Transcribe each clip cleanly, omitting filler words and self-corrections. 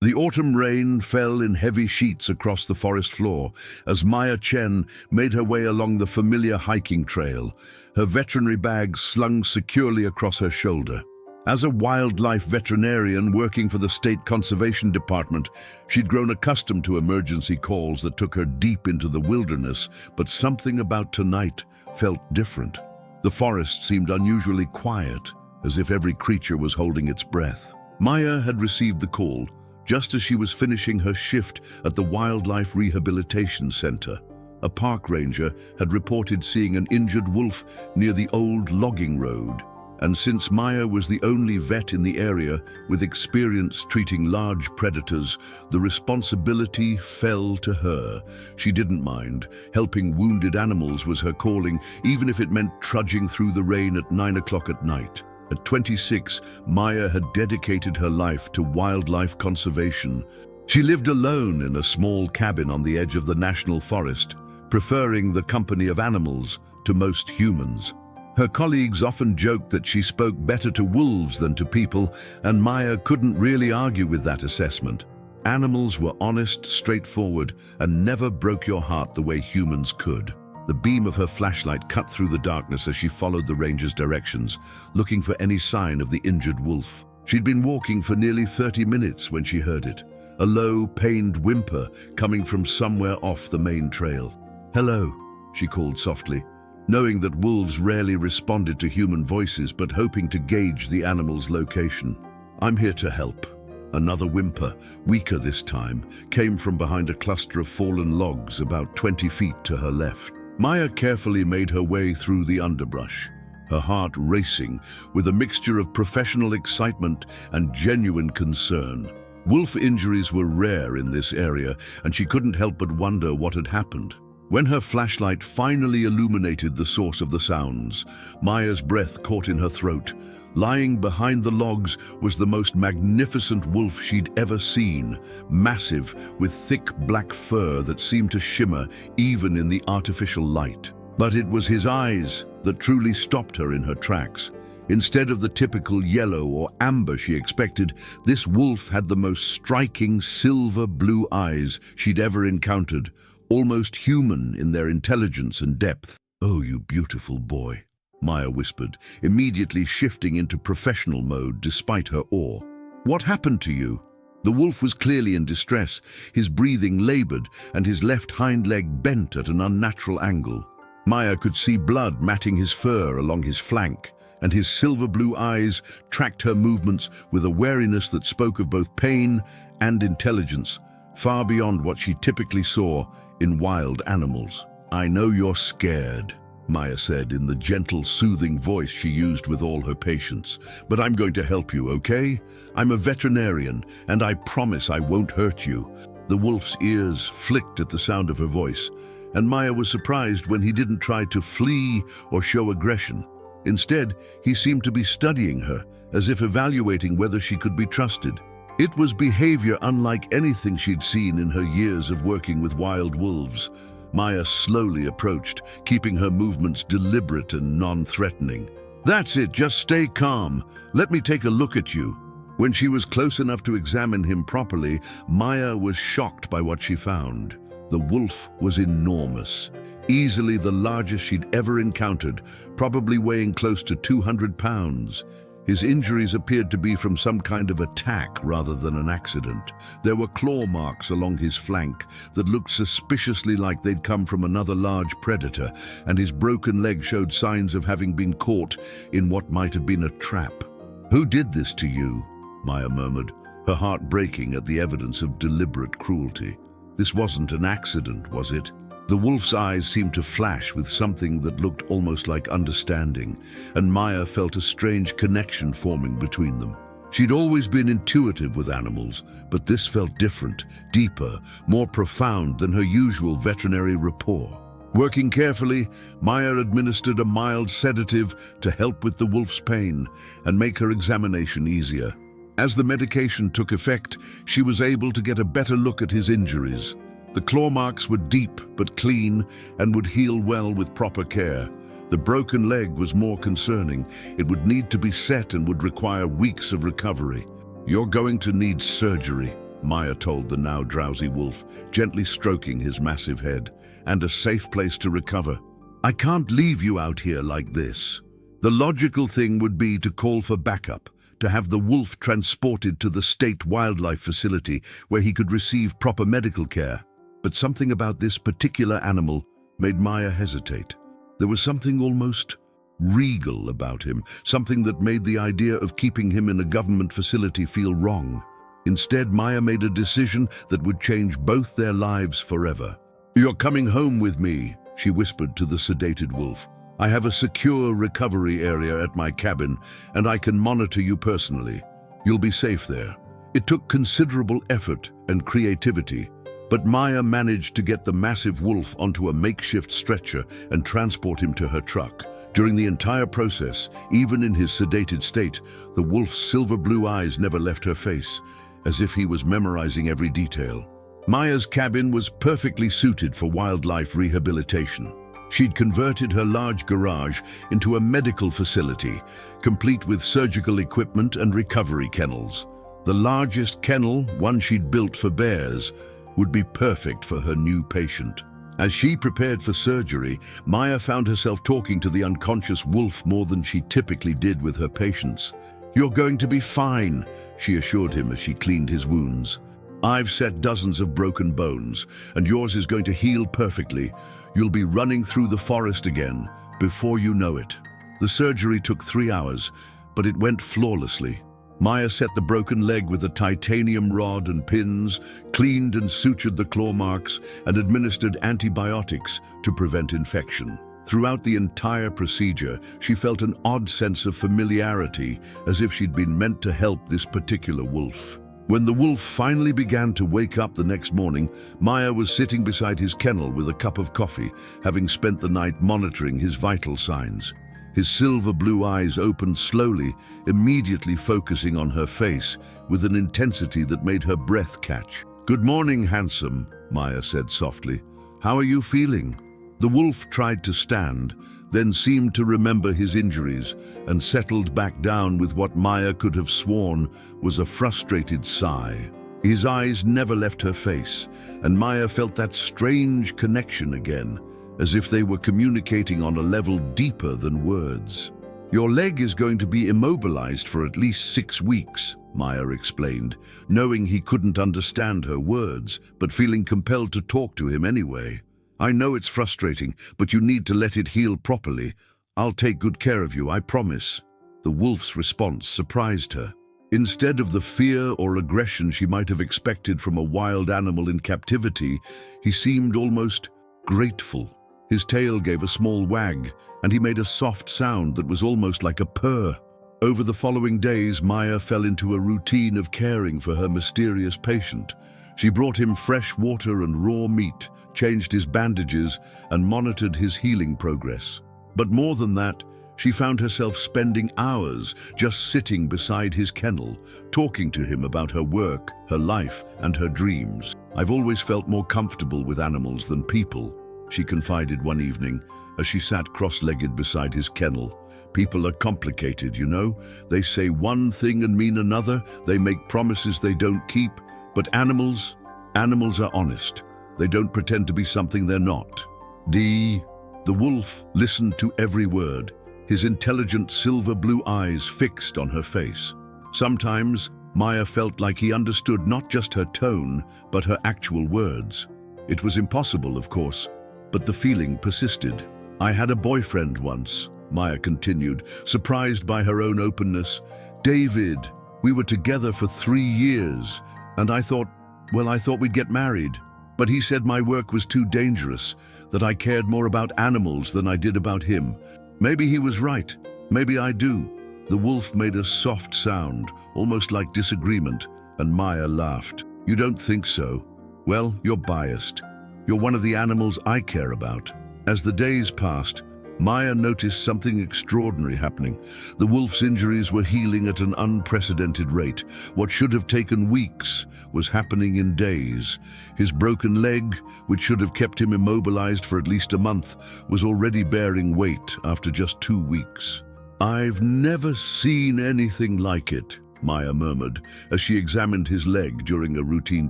The autumn rain fell in heavy sheets across the forest floor as Chen made her way along the familiar hiking trail, her veterinary bag slung securely across her shoulder. As a wildlife veterinarian working for the State Conservation Department, she'd grown accustomed to emergency calls that took her deep into the wilderness, but something about tonight felt different. The forest seemed unusually quiet, as if every creature was holding its breath. Maya had received the call just as she was finishing her shift at the Wildlife Rehabilitation Center. A park ranger had reported seeing an injured wolf near the old logging road. And since Maya was the only vet in the area with experience treating large predators, the responsibility fell to her. She didn't mind. Helping wounded animals was her calling, even if it meant trudging through the rain at 9 o'clock at night. At 26, Maya had dedicated her life to wildlife conservation. She lived alone in a small cabin on the edge of the national forest, preferring the company of animals to most humans. Her colleagues often joked that she spoke better to wolves than to people, and Maya couldn't really argue with that assessment. Animals were honest, straightforward, and never broke your heart the way humans could. The beam of her flashlight cut through the darkness as she followed the ranger's directions, looking for any sign of the injured wolf. She'd been walking for nearly 30 minutes when she heard it, a low, pained whimper coming from somewhere off the main trail. "Hello," she called softly, knowing that wolves rarely responded to human voices but hoping to gauge the animal's location. "I'm here to help." Another whimper, weaker this time, came from behind a cluster of fallen logs about 20 feet to her left. Maya carefully made her way through the underbrush, her heart racing with a mixture of professional excitement and genuine concern. Wolf injuries were rare in this area, and she couldn't help but wonder what had happened. When her flashlight finally illuminated the source of the sounds, Maya's breath caught in her throat. Lying behind the logs was the most magnificent wolf she'd ever seen, massive, with thick black fur that seemed to shimmer even in the artificial light. But it was his eyes that truly stopped her in her tracks. Instead of the typical yellow or amber she expected, this wolf had the most striking silver blue eyes she'd ever encountered, almost human in their intelligence and depth. "Oh, you beautiful boy," Maya whispered, immediately shifting into professional mode despite her awe. "What happened to you?" The wolf was clearly in distress, his breathing labored and his left hind leg bent at an unnatural angle. Maya could see blood matting his fur along his flank, and his silver blue eyes tracked her movements with a wariness that spoke of both pain and intelligence, far beyond what she typically saw in wild animals. "I know you're scared," Maya said in the gentle, soothing voice she used with all her patience, "but I'm going to help you, okay? I'm a veterinarian, and I promise I won't hurt you." The wolf's ears flicked at the sound of her voice, and Maya was surprised when he didn't try to flee or show aggression. Instead, he seemed to be studying her, as if evaluating whether she could be trusted. It was behavior unlike anything she'd seen in her years of working with wild wolves. Maya slowly approached, keeping her movements deliberate and non-threatening. "That's it, just stay calm. Let me take a look at you." When she was close enough to examine him properly, Maya was shocked by what she found. The wolf was enormous, easily the largest she'd ever encountered, probably weighing close to 200 pounds. His injuries appeared to be from some kind of attack rather than an accident. There were claw marks along his flank that looked suspiciously like they'd come from another large predator, and his broken leg showed signs of having been caught in what might have been a trap. "Who did this to you?" Maya murmured, her heart breaking at the evidence of deliberate cruelty. "This wasn't an accident, was it?" The wolf's eyes seemed to flash with something that looked almost like understanding, and Maya felt a strange connection forming between them. She'd always been intuitive with animals, but this felt different, deeper, more profound than her usual veterinary rapport. Working carefully, Maya administered a mild sedative to help with the wolf's pain and make her examination easier. As the medication took effect, she was able to get a better look at his injuries. The claw marks were deep but clean and would heal well with proper care. The broken leg was more concerning. It would need to be set and would require weeks of recovery. "You're going to need surgery," Maya told the now drowsy wolf, gently stroking his massive head, and a safe place to recover. I can't leave you out here like this. The logical thing would be to call for backup, to have the wolf transported to the state wildlife facility where he could receive proper medical care. But something about this particular animal made Maya hesitate. There was something almost regal about him, something that made the idea of keeping him in a government facility feel wrong. Instead, Maya made a decision that would change both their lives forever. "You're coming home with me," she whispered to the sedated wolf. "I have a secure recovery area at my cabin, and I can monitor you personally. You'll be safe there." It took considerable effort and creativity, but Maya managed to get the massive wolf onto a makeshift stretcher and transport him to her truck. During the entire process, even in his sedated state, the wolf's silver blue eyes never left her face, as if he was memorizing every detail. Maya's cabin was perfectly suited for wildlife rehabilitation. She'd converted her large garage into a medical facility, complete with surgical equipment and recovery kennels. The largest kennel, one she'd built for bears, would be perfect for her new patient. As she prepared for surgery, Maya found herself talking to the unconscious wolf more than she typically did with her patients. "You're going to be fine," she assured him as she cleaned his wounds. "I've set dozens of broken bones, and yours is going to heal perfectly. You'll be running through the forest again before you know it." The surgery took 3 hours, but it went flawlessly. Maya set the broken leg with a titanium rod and pins, cleaned and sutured the claw marks, and administered antibiotics to prevent infection. Throughout the entire procedure, she felt an odd sense of familiarity, as if she'd been meant to help this particular wolf. When the wolf finally began to wake up the next morning, Maya was sitting beside his kennel with a cup of coffee, having spent the night monitoring his vital signs. His silver blue eyes opened slowly, immediately focusing on her face with an intensity that made her breath catch. "Good morning, handsome," Maya said softly. "How are you feeling?" The wolf tried to stand, then seemed to remember his injuries and settled back down with what Maya could have sworn was a frustrated sigh. His eyes never left her face, and Maya felt that strange connection again, as if they were communicating on a level deeper than words. "Your leg is going to be immobilized for at least 6 weeks, Maya explained, knowing he couldn't understand her words, but feeling compelled to talk to him anyway. "I know it's frustrating, but you need to let it heal properly. I'll take good care of you, I promise." The wolf's response surprised her. Instead of the fear or aggression she might have expected from a wild animal in captivity, he seemed almost grateful. His tail gave a small wag, and he made a soft sound that was almost like a purr. Over the following days, Maya fell into a routine of caring for her mysterious patient. She brought him fresh water and raw meat, changed his bandages, and monitored his healing progress. But more than that, she found herself spending hours just sitting beside his kennel, talking to him about her work, her life, and her dreams. "I've always felt more comfortable with animals than people," she confided one evening as she sat cross-legged beside his kennel. "People are complicated, you know. They say one thing and mean another. They make promises they don't keep. But animals are honest. They don't pretend to be something they're not." The wolf listened to every word, his intelligent silver blue eyes fixed on her face. Sometimes, Maya felt like he understood not just her tone, but her actual words. It was impossible, of course, but the feeling persisted. "I had a boyfriend once," Maya continued, surprised by her own openness. "David. We were together for 3 years, and I thought we'd get married. But he said my work was too dangerous, that I cared more about animals than I did about him. Maybe he was right. Maybe I do." The wolf made a soft sound, almost like disagreement, and Maya laughed. "You don't think so? Well, you're biased. You're one of the animals I care about." As the days passed, Maya noticed something extraordinary happening. The wolf's injuries were healing at an unprecedented rate. What should have taken weeks was happening in days. His broken leg, which should have kept him immobilized for at least a month, was already bearing weight after just 2 weeks. "I've never seen anything like it," Maya murmured as she examined his leg during a routine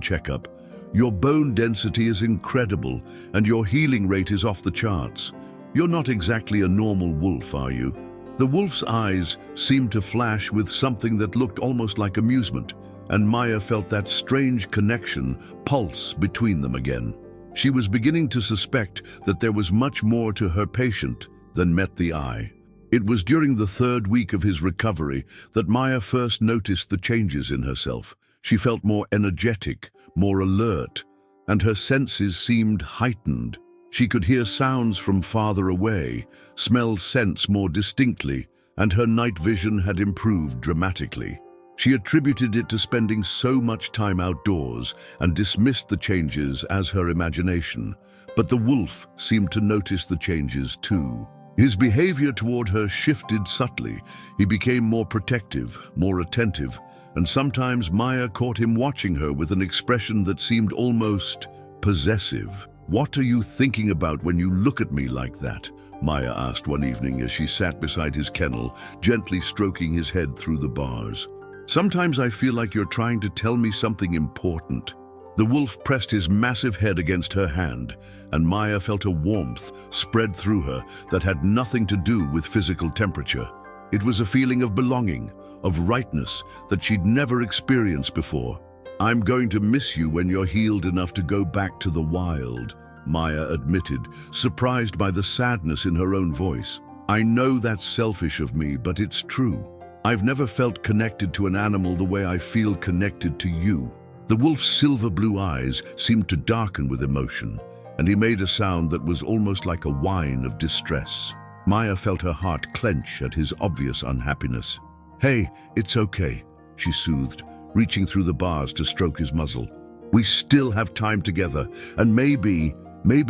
checkup. "Your bone density is incredible, and your healing rate is off the charts. You're not exactly a normal wolf, are you?" The wolf's eyes seemed to flash with something that looked almost like amusement, and Maya felt that strange connection pulse between them again. She was beginning to suspect that there was much more to her patient than met the eye. It was during the 3rd week of his recovery that Maya first noticed the changes in herself. She felt more energetic, more alert, and her senses seemed heightened. She could hear sounds from farther away, smell scents more distinctly, and her night vision had improved dramatically. She attributed it to spending so much time outdoors and dismissed the changes as her imagination. But the wolf seemed to notice the changes too. His behavior toward her shifted subtly. He became more protective, more attentive, and sometimes Maya caught him watching her with an expression that seemed almost possessive. "What are you thinking about when you look at me like that?" Maya asked one evening as she sat beside his kennel, gently stroking his head through the bars. "Sometimes I feel like you're trying to tell me something important." The wolf pressed his massive head against her hand, and Maya felt a warmth spread through her that had nothing to do with physical temperature. It was a feeling of belonging, of rightness that she'd never experienced before. "I'm going to miss you when you're healed enough to go back to the wild," Maya admitted, surprised by the sadness in her own voice. "I know that's selfish of me, but it's true. I've never felt connected to an animal the way I feel connected to you." The wolf's silver blue eyes seemed to darken with emotion, and he made a sound that was almost like a whine of distress. Maya felt her heart clench at his obvious unhappiness. "Hey, it's okay," she soothed, reaching through the bars to stroke his muzzle. "We still have time together, and maybe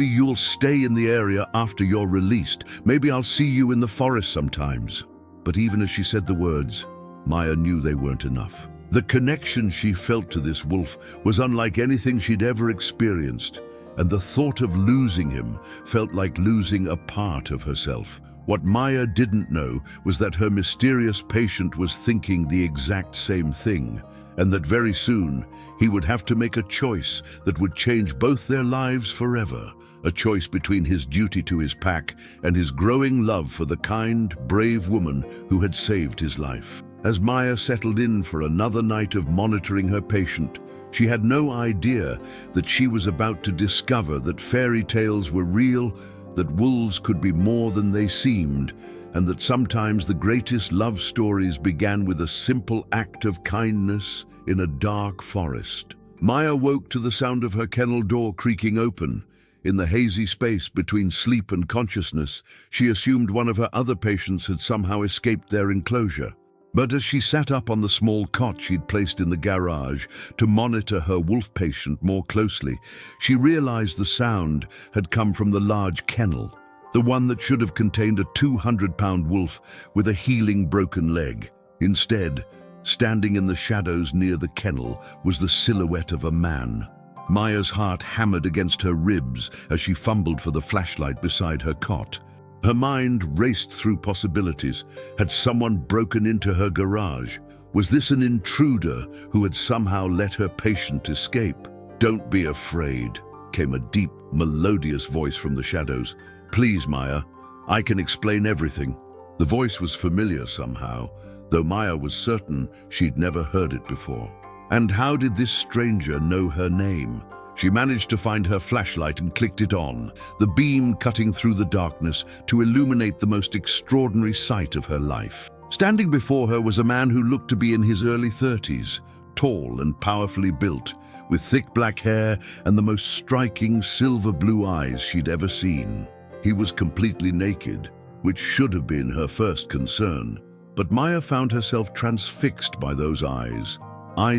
you'll stay in the area after you're released. Maybe I'll see you in the forest sometimes." But even as she said the words, Maya knew they weren't enough. The connection she felt to this wolf was unlike anything she'd ever experienced, and the thought of losing him felt like losing a part of herself. What Maya didn't know was that her mysterious patient was thinking the exact same thing, and that very soon he would have to make a choice that would change both their lives forever. A choice between his duty to his pack and his growing love for the kind, brave woman who had saved his life. As Maya settled in for another night of monitoring her patient, she had no idea that she was about to discover that fairy tales were real, that wolves could be more than they seemed, and that sometimes the greatest love stories began with a simple act of kindness in a dark forest. Maya woke to the sound of her kennel door creaking open. In the hazy space between sleep and consciousness, she assumed one of her other patients had somehow escaped their enclosure. But as she sat up on the small cot she'd placed in the garage to monitor her wolf patient more closely, she realized the sound had come from the large kennel, the one that should have contained a 200-pound wolf with a healing broken leg. Instead, standing in the shadows near the kennel was the silhouette of a man. Maya's heart hammered against her ribs as she fumbled for the flashlight beside her cot. Her mind raced through possibilities. Had someone broken into her garage? Was this an intruder who had somehow let her patient escape? "Don't be afraid," came a deep, melodious voice from the shadows. "Please, Maya, I can explain everything." The voice was familiar somehow, though Maya was certain she'd never heard it before. And how did this stranger know her name? She managed to find her flashlight and clicked it on, the beam cutting through the darkness to illuminate the most extraordinary sight of her life. Standing before her was a man who looked to be in his early 30s, tall and powerfully built, with thick black hair and the most striking silver blue eyes she'd ever seen. He was completely naked, which should have been her first concern. But Maya found herself transfixed by those eyes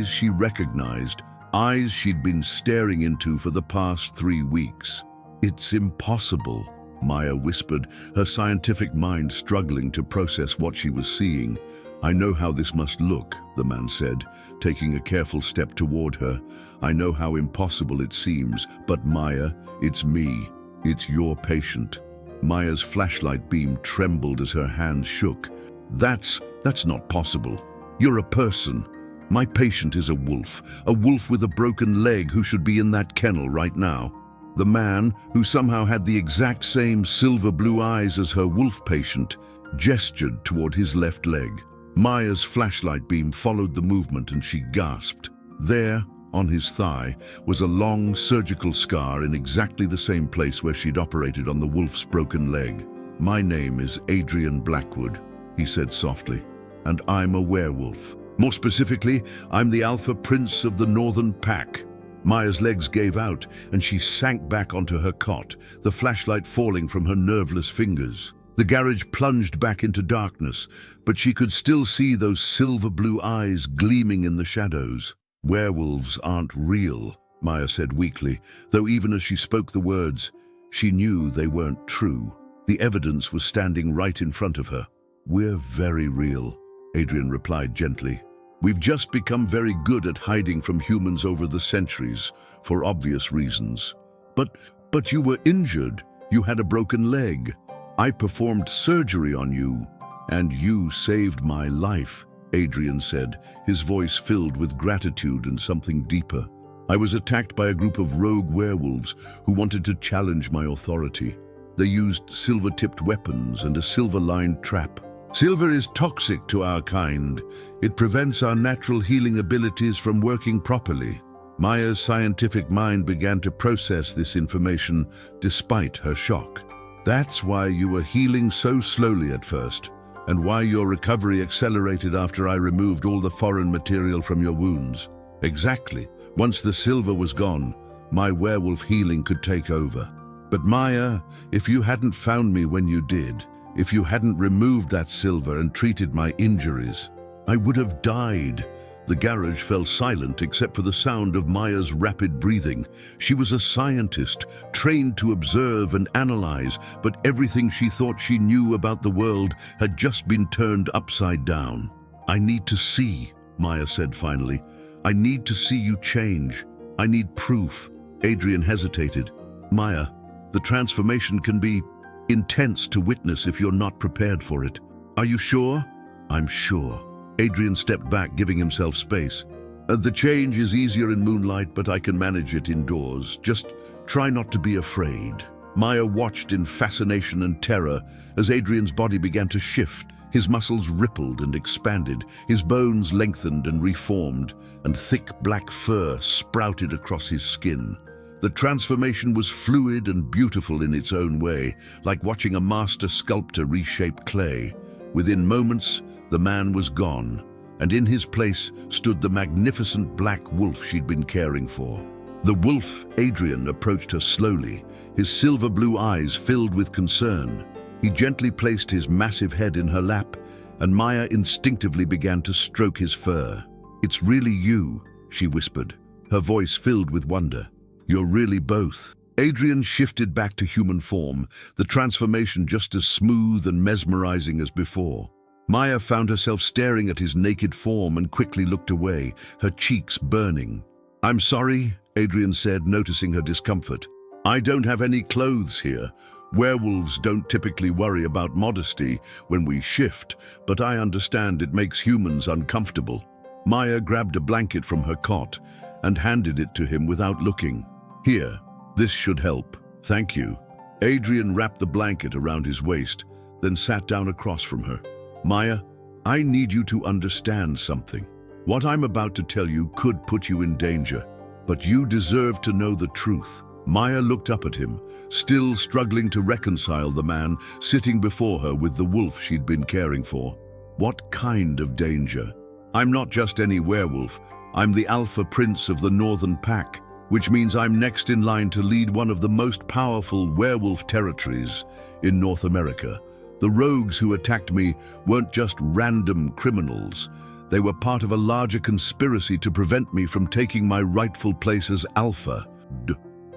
she recognized, eyes she'd been staring into for the past 3 weeks. "It's impossible," Maya whispered, her scientific mind struggling to process what she was seeing. "I know how this must look," the man said, taking a careful step toward her. "I know how impossible it seems, but Maya, it's me. It's your patient." Maya's flashlight beam trembled as her hands shook. That's not possible. You're a person. My patient is a wolf with a broken leg who should be in that kennel right now. The man, who somehow had the exact same silver blue eyes as her wolf patient, gestured toward his left leg. Maya's flashlight beam followed the movement and she gasped. There, on his thigh, was a long surgical scar in exactly the same place where she'd operated on the wolf's broken leg. "My name is Adrian Blackwood," he said softly, "and I'm a werewolf. More specifically, I'm the Alpha Prince of the Northern Pack." Maya's legs gave out and she sank back onto her cot, the flashlight falling from her nerveless fingers. The garage plunged back into darkness, but she could still see those silver blue eyes gleaming in the shadows. "Werewolves aren't real," Maya said weakly, though even as she spoke the words, she knew they weren't true. The evidence was standing right in front of her. "We're very real," Adrian replied gently. "We've just become very good at hiding from humans over the centuries, for obvious reasons. But you were injured. You had a broken leg. I performed surgery on you, and you saved my life," Adrian said, his voice filled with gratitude and something deeper. "I was attacked by a group of rogue werewolves who wanted to challenge my authority. They used silver-tipped weapons and a silver-lined trap. Silver is toxic to our kind. It prevents our natural healing abilities from working properly." Maya's scientific mind began to process this information despite her shock. "That's why you were healing so slowly at first, and why your recovery accelerated after I removed all the foreign material from your wounds. Exactly. Once the silver was gone, my werewolf healing could take over. But Maya, if you hadn't found me when you did, if you hadn't removed that silver and treated my injuries, I would have died." The garage fell silent except for the sound of Maya's rapid breathing. She was a scientist, trained to observe and analyze, but everything she thought she knew about the world had just been turned upside down. "I need to see," Maya said finally. "I need to see you change. I need proof." Adrian hesitated. "Maya, the transformation can be intense to witness if you're not prepared for it. Are you sure?" "I'm sure." Adrian stepped back, giving himself space. The change is easier in moonlight, but I can manage it indoors. Just try not to be afraid." Maya watched in fascination and terror as Adrian's body began to shift. His muscles rippled and expanded, his bones lengthened and reformed, and thick black fur sprouted across his skin. The transformation was fluid and beautiful in its own way, like watching a master sculptor reshape clay. Within moments, the man was gone, and in his place stood the magnificent black wolf she'd been caring for. The wolf, Adrian, approached her slowly, his silver blue eyes filled with concern. He gently placed his massive head in her lap, and Maya instinctively began to stroke his fur. "It's really you," she whispered, her voice filled with wonder. "You're really both." Adrian shifted back to human form, the transformation just as smooth and mesmerizing as before. Maya found herself staring at his naked form and quickly looked away, her cheeks burning. "I'm sorry," Adrian said, noticing her discomfort. "I don't have any clothes here. Werewolves don't typically worry about modesty when we shift, but I understand it makes humans uncomfortable." Maya grabbed a blanket from her cot and handed it to him without looking. "Here, this should help. Thank you." Adrian wrapped the blanket around his waist, then sat down across from her. "Maya, I need you to understand something. What I'm about to tell you could put you in danger, but you deserve to know the truth." Maya looked up at him, still struggling to reconcile the man sitting before her with the wolf she'd been caring for. "What kind of danger?" "I'm not just any werewolf. I'm the Alpha Prince of the Northern Pack, which means I'm next in line to lead one of the most powerful werewolf territories in North America. The rogues who attacked me weren't just random criminals. They were part of a larger conspiracy to prevent me from taking my rightful place as Alpha."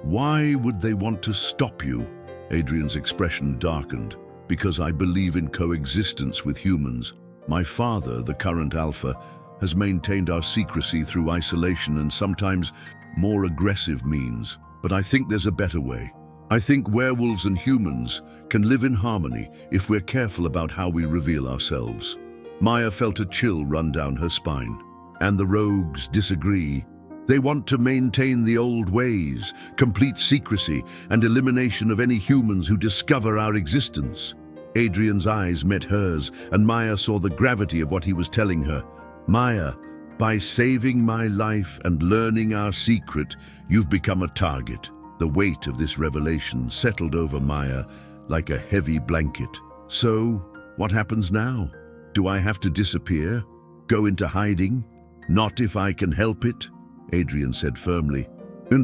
"Why would they want to stop you?" Adrian's expression darkened. "Because I believe in coexistence with humans. My father, the current Alpha, has maintained our secrecy through isolation and sometimes more aggressive means. But I think there's a better way. I think werewolves and humans can live in harmony if we're careful about how we reveal ourselves." Maya felt a chill run down her spine. And the rogues disagree. They want to maintain the old ways, complete secrecy, and elimination of any humans who discover our existence. Adrian's eyes met hers, and Maya saw the gravity of what he was telling her. Maya, by saving my life and learning our secret, you've become a target. The weight of this revelation settled over Maya like a heavy blanket. So, what happens now? Do I have to disappear? Go into hiding? Not if I can help it, Adrian said firmly.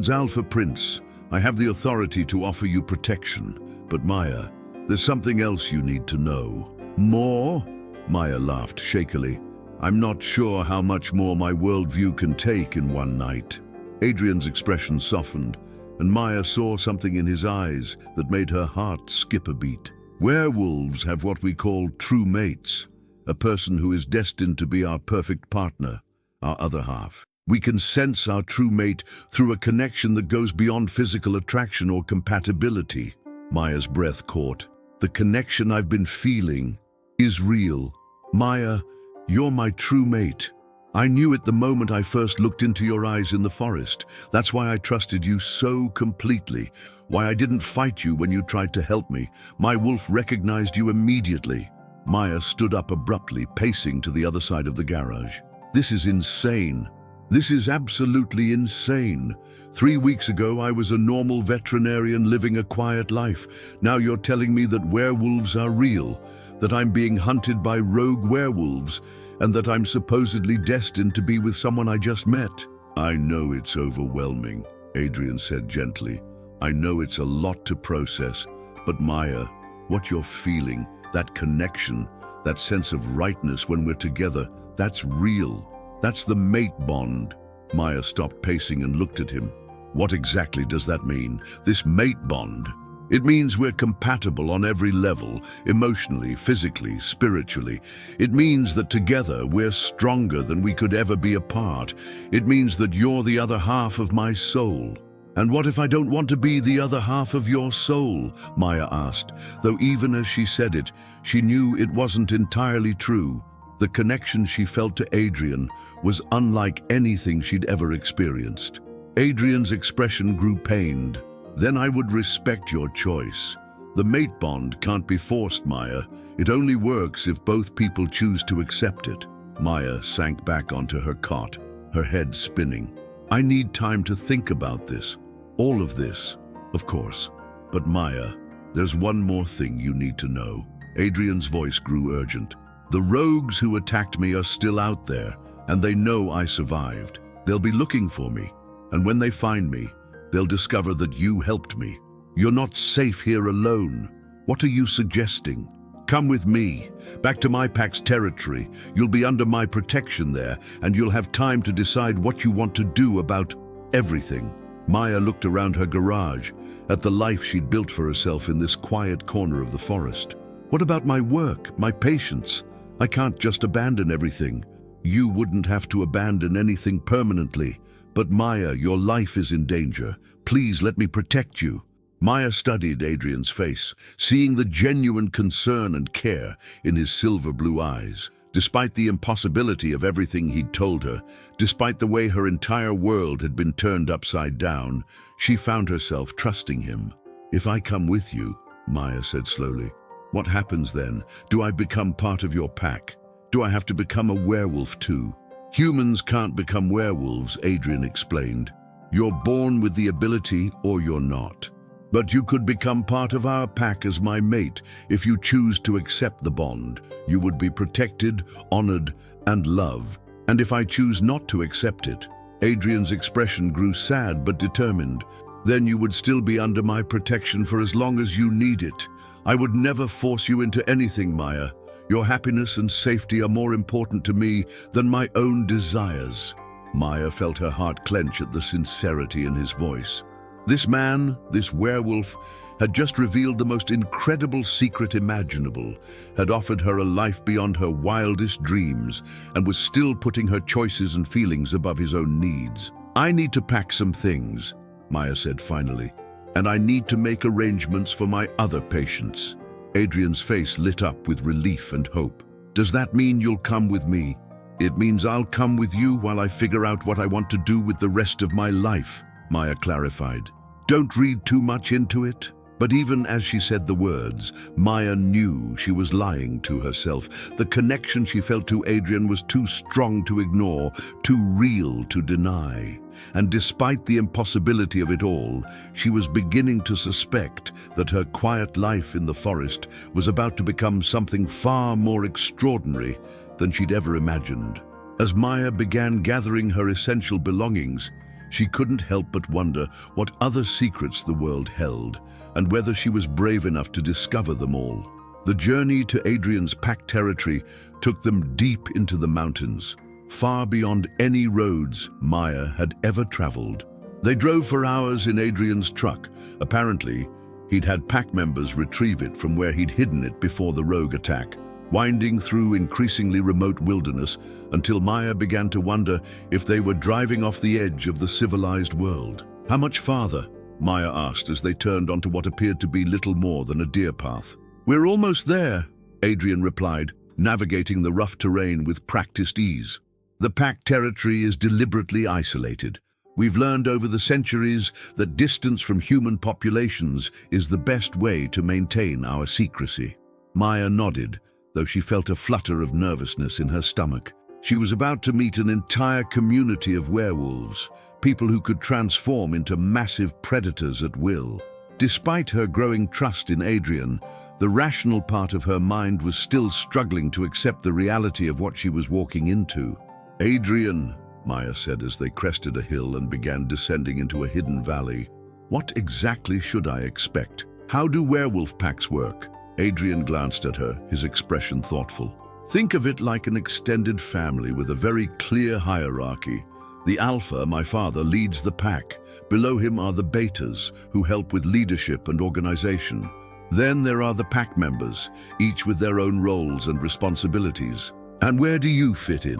Alpha Prince, I have the authority to offer you protection. But Maya, there's something else you need to know. More? Maya laughed shakily. I'm not sure how much more my worldview can take in one night. Adrian's expression softened, and Maya saw something in his eyes that made her heart skip a beat. Werewolves have what we call true mates, a person who is destined to be our perfect partner, our other half. We can sense our true mate through a connection that goes beyond physical attraction or compatibility. Maya's breath caught. The connection I've been feeling is real. Maya, you're my true mate. I knew it the moment I first looked into your eyes in the forest. That's why I trusted you so completely. Why I didn't fight you when you tried to help me. My wolf recognized you immediately. Maya stood up abruptly, pacing to the other side of the garage. This is insane. This is absolutely insane. 3 weeks ago, I was a normal veterinarian living a quiet life. Now you're telling me that werewolves are real, that I'm being hunted by rogue werewolves, and that I'm supposedly destined to be with someone I just met. I know it's overwhelming, Adrian said gently. I know it's a lot to process, but Maya, what you're feeling, that connection, that sense of rightness when we're together, that's real. That's the mate bond. Maya stopped pacing and looked at him. What exactly does that mean, this mate bond? It means we're compatible on every level, emotionally, physically, spiritually. It means that together we're stronger than we could ever be apart. It means that you're the other half of my soul. And what if I don't want to be the other half of your soul? Maya asked, though even as she said it, she knew it wasn't entirely true. The connection she felt to Adrian was unlike anything she'd ever experienced. Adrian's expression grew pained. Then I would respect your choice. The mate bond can't be forced, Maya. It only works if both people choose to accept it. Maya sank back onto her cot, her head spinning. I need time to think about this. All of this, of course. But Maya, there's one more thing you need to know. Adrian's voice grew urgent. The rogues who attacked me are still out there, and they know I survived. They'll be looking for me, and when they find me, they'll discover that you helped me. You're not safe here alone. What are you suggesting? Come with me, back to my pack's territory. You'll be under my protection there, and you'll have time to decide what you want to do about everything. Maya looked around her garage, at the life she'd built for herself in this quiet corner of the forest. What about my work, my patients? I can't just abandon everything. You wouldn't have to abandon anything permanently. But Maya, your life is in danger. Please let me protect you. Maya studied Adrian's face, seeing the genuine concern and care in his silver blue eyes. Despite the impossibility of everything he'd told her, despite the way her entire world had been turned upside down, she found herself trusting him. If I come with you, Maya said slowly, what happens then? Do I become part of your pack? Do I have to become a werewolf too? Humans can't become werewolves, Adrian explained. You're born with the ability or you're not. But you could become part of our pack as my mate if you choose to accept the bond. You would be protected, honored, and loved. And if I choose not to accept it, Adrian's expression grew sad but determined. Then you would still be under my protection for as long as you need it. I would never force you into anything, Maya. Your happiness and safety are more important to me than my own desires. Maya felt her heart clench at the sincerity in his voice. This man, this werewolf, had just revealed the most incredible secret imaginable, had offered her a life beyond her wildest dreams, and was still putting her choices and feelings above his own needs. I need to pack some things, Maya said finally, and I need to make arrangements for my other patients. Adrian's face lit up with relief and hope. Does that mean you'll come with me? "It means I'll come with you while I figure out what I want to do with the rest of my life," Maya clarified. "Don't read too much into it." But even as she said the words, Maya knew she was lying to herself. The connection she felt to Adrian was too strong to ignore, too real to deny. And despite the impossibility of it all, she was beginning to suspect that her quiet life in the forest was about to become something far more extraordinary than she'd ever imagined. As Maya began gathering her essential belongings, she couldn't help but wonder what other secrets the world held, and whether she was brave enough to discover them all. The journey to Adrian's pack territory took them deep into the mountains, far beyond any roads Maya had ever traveled. They drove for hours in Adrian's truck. Apparently, he'd had pack members retrieve it from where he'd hidden it before the rogue attack, winding through increasingly remote wilderness until Maya began to wonder if they were driving off the edge of the civilized world. "How much farther?" Maya asked as they turned onto what appeared to be little more than a deer path. "We're almost there," Adrian replied, navigating the rough terrain with practiced ease. "The pack territory is deliberately isolated. We've learned over the centuries that distance from human populations is the best way to maintain our secrecy." Maya nodded, though she felt a flutter of nervousness in her stomach. She was about to meet an entire community of werewolves, people who could transform into massive predators at will. Despite her growing trust in Adrian, the rational part of her mind was still struggling to accept the reality of what she was walking into. "Adrian," Maya said as they crested a hill and began descending into a hidden valley, "what exactly should I expect? How do werewolf packs work?" Adrian glanced at her, his expression thoughtful. "Think of it like an extended family with a very clear hierarchy. The alpha, my father, leads the pack. Below him are the betas, who help with leadership and organization. Then there are the pack members, each with their own roles and responsibilities. And where do you fit in?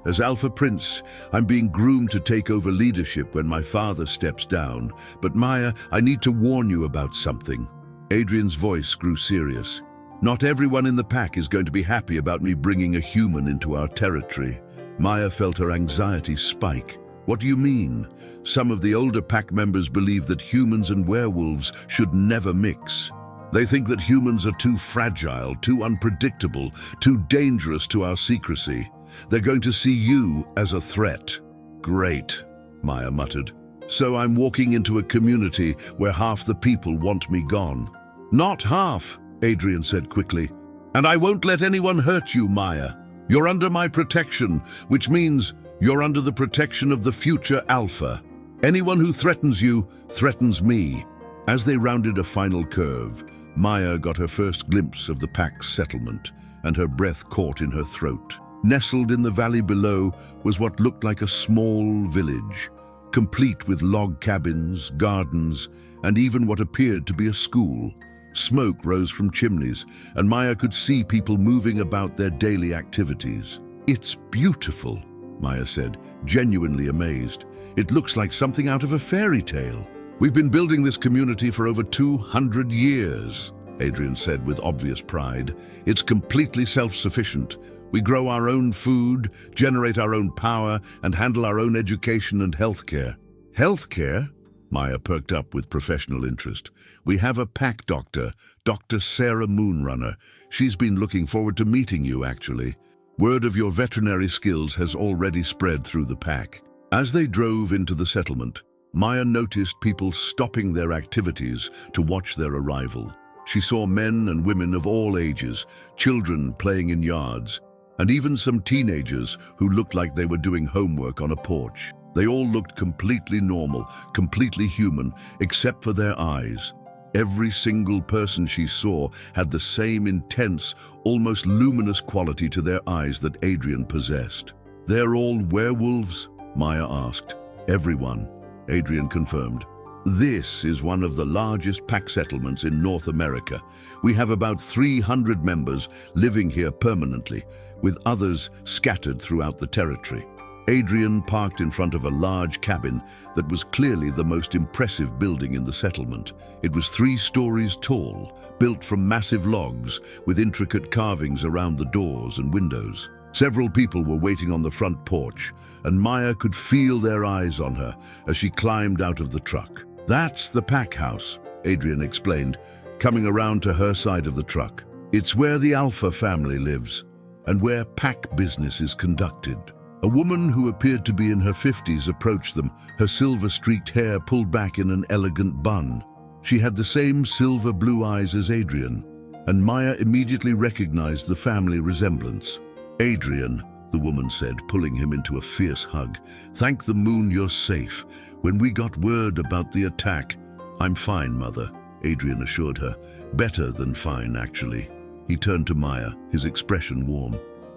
As Alpha Prince, I'm being groomed to take over leadership when my father steps down. But Maya, I need to warn you about something." Adrian's voice grew serious. "Not everyone in the pack is going to be happy about me bringing a human into our territory." Maya felt her anxiety spike. "What do you mean?" "Some of the older pack members believe that humans and werewolves should never mix. They think that humans are too fragile, too unpredictable, too dangerous to our secrecy. They're going to see you as a threat." "Great," Maya muttered. "So I'm walking into a community where half the people want me gone." "Not half," Adrian said quickly. "And I won't let anyone hurt you, Maya. You're under my protection, which means you're under the protection of the future Alpha. Anyone who threatens you, threatens me." As they rounded a final curve, Maya got her first glimpse of the pack's settlement, and her breath caught in her throat. Nestled in the valley below was what looked like a small village, complete with log cabins, gardens, and even what appeared to be a school. Smoke rose from chimneys, and Maya could see people moving about their daily activities. "It's beautiful," Maya said, genuinely amazed. "It looks like something out of a fairy tale." "We've been building this community for over 200 years, Adrian said with obvious pride. "It's completely self-sufficient. We grow our own food, generate our own power, and handle our own education and healthcare." "Healthcare?" Maya perked up with professional interest. "We have a pack doctor, Dr. Sarah Moonrunner. She's been looking forward to meeting you, actually. Word of your veterinary skills has already spread through the pack." As they drove into the settlement, Maya noticed people stopping their activities to watch their arrival. She saw men and women of all ages, children playing in yards, and even some teenagers who looked like they were doing homework on a porch. They all looked completely normal, completely human, except for their eyes. Every single person she saw had the same intense, almost luminous quality to their eyes that Adrian possessed. "They're all werewolves?" Maya asked. "Everyone," Adrian confirmed. "This is one of the largest pack settlements in North America. We have about 300 members living here permanently, with others scattered throughout the territory." Adrian parked in front of a large cabin that was clearly the most impressive building in the settlement. It was 3 stories tall, built from massive logs, with intricate carvings around the doors and windows. Several people were waiting on the front porch, and Maya could feel their eyes on her as she climbed out of the truck. "That's the pack house," Adrian explained, coming around to her side of the truck. "It's where the Alpha family lives, and where pack business is conducted." A woman who appeared to be in her 50s approached them, her silver-streaked hair pulled back in an elegant bun. She had the same silver blue eyes as Adrian, and Maya immediately recognized the family resemblance. "Adrian," the woman said, pulling him into a fierce hug, "thank the moon you're safe. When we got word about the attack—" "I'm fine, Mother," Adrian assured her. "Better than fine, actually." He turned to Maya, his expression warm.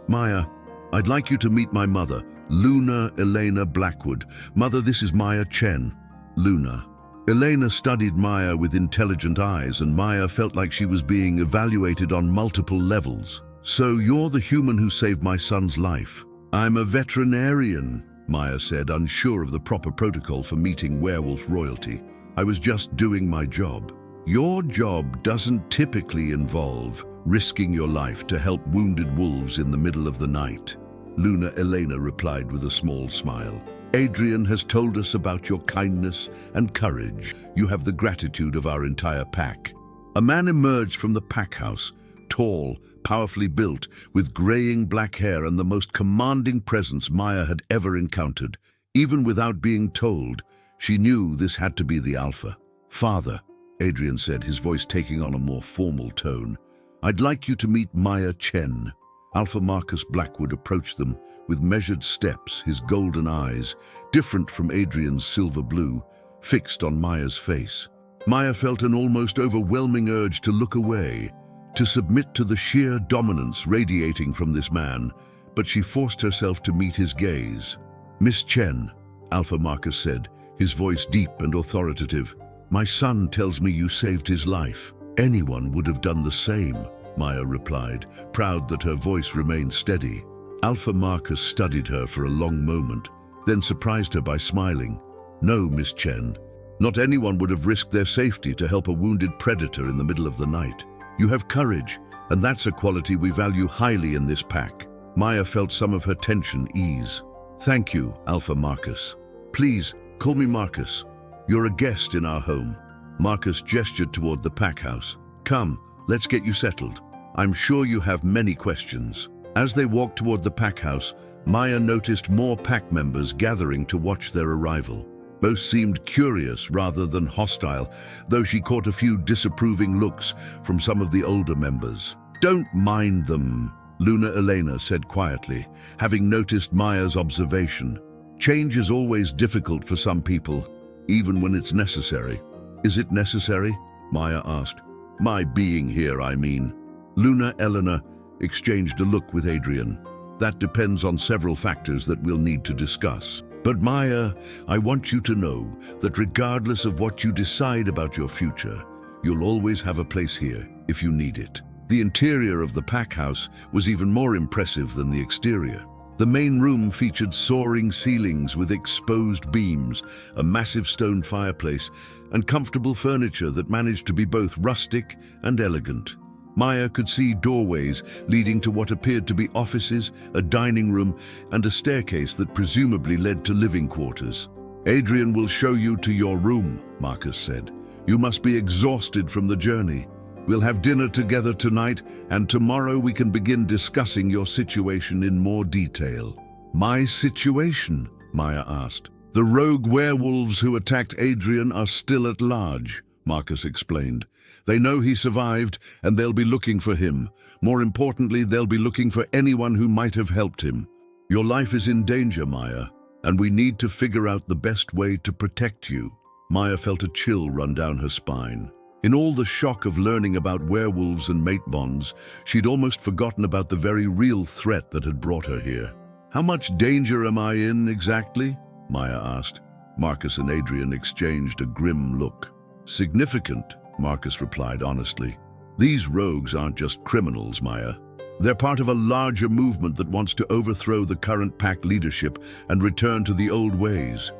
"Maya, I'd like you to meet my mother, Luna Elena Blackwood. Mother, this is Maya Chen." Luna. Elena studied Maya with intelligent eyes, and Maya felt like she was being evaluated on multiple levels. "So you're the human who saved my son's life." "I'm a veterinarian," Maya said, unsure of the proper protocol for meeting werewolf royalty. "I was just doing my job." "Your job doesn't typically involve risking your life to help wounded wolves in the middle of the night," Luna Elena replied with a small smile. "Adrian has told us about your kindness and courage. You have the gratitude of our entire pack." A man emerged from the pack house, tall, powerfully built, with graying black hair and the most commanding presence Maya had ever encountered. Even without being told, she knew this had to be the Alpha. "Father," Adrian said, his voice taking on a more formal tone, "I'd like you to meet Maya Chen." Alpha Marcus Blackwood approached them with measured steps, his golden eyes, different from Adrian's silver blue, fixed on Maya's face. Maya felt an almost overwhelming urge to look away, to submit to the sheer dominance radiating from this man, but she forced herself to meet his gaze. "Miss Chen," Alpha Marcus said, his voice deep and authoritative, "my son tells me you saved his life." "Anyone would have done the same," Maya replied, proud that her voice remained steady. Alpha Marcus studied her for a long moment, then surprised her by smiling. "No, Miss Chen, not anyone would have risked their safety to help a wounded predator in the middle of the night. You have courage, and that's a quality we value highly in this pack." Maya felt some of her tension ease. "Thank you, Alpha Marcus. Please, call me Marcus. You're a guest in our home." Marcus gestured toward the pack house. "Come, let's get you settled. I'm sure you have many questions." As they walked toward the pack house, Maya noticed more pack members gathering to watch their arrival. Most seemed curious rather than hostile, though she caught a few disapproving looks from some of the older members. "Don't mind them," Luna Elena said quietly, having noticed Maya's observation. "Change is always difficult for some people, even when it's necessary." "Is it necessary?" Maya asked. "My being here, I mean." Luna Elena exchanged a look with Adrian. "That depends on several factors that we'll need to discuss. But Maya, I want you to know that regardless of what you decide about your future, you'll always have a place here if you need it." The interior of the pack house was even more impressive than the exterior. The main room featured soaring ceilings with exposed beams, a massive stone fireplace, and comfortable furniture that managed to be both rustic and elegant. Maya could see doorways leading to what appeared to be offices, a dining room, and a staircase that presumably led to living quarters. "Adrian will show you to your room," Marcus said. "You must be exhausted from the journey. We'll have dinner together tonight, and tomorrow we can begin discussing your situation in more detail." "My situation?" Maya asked. "The rogue werewolves who attacked Adrian are still at large," Marcus explained. "They know he survived, and they'll be looking for him. More importantly, they'll be looking for anyone who might have helped him. Your life is in danger, Maya, and we need to figure out the best way to protect you." Maya felt a chill run down her spine. In all the shock of learning about werewolves and mate bonds, she'd almost forgotten about the very real threat that had brought her here. "How much danger am I in, exactly?" Maya asked. Marcus and Adrian exchanged a grim look. "Significant," Marcus replied honestly. "These rogues aren't just criminals, Maya. They're part of a larger movement that wants to overthrow the current pack leadership and return to the old ways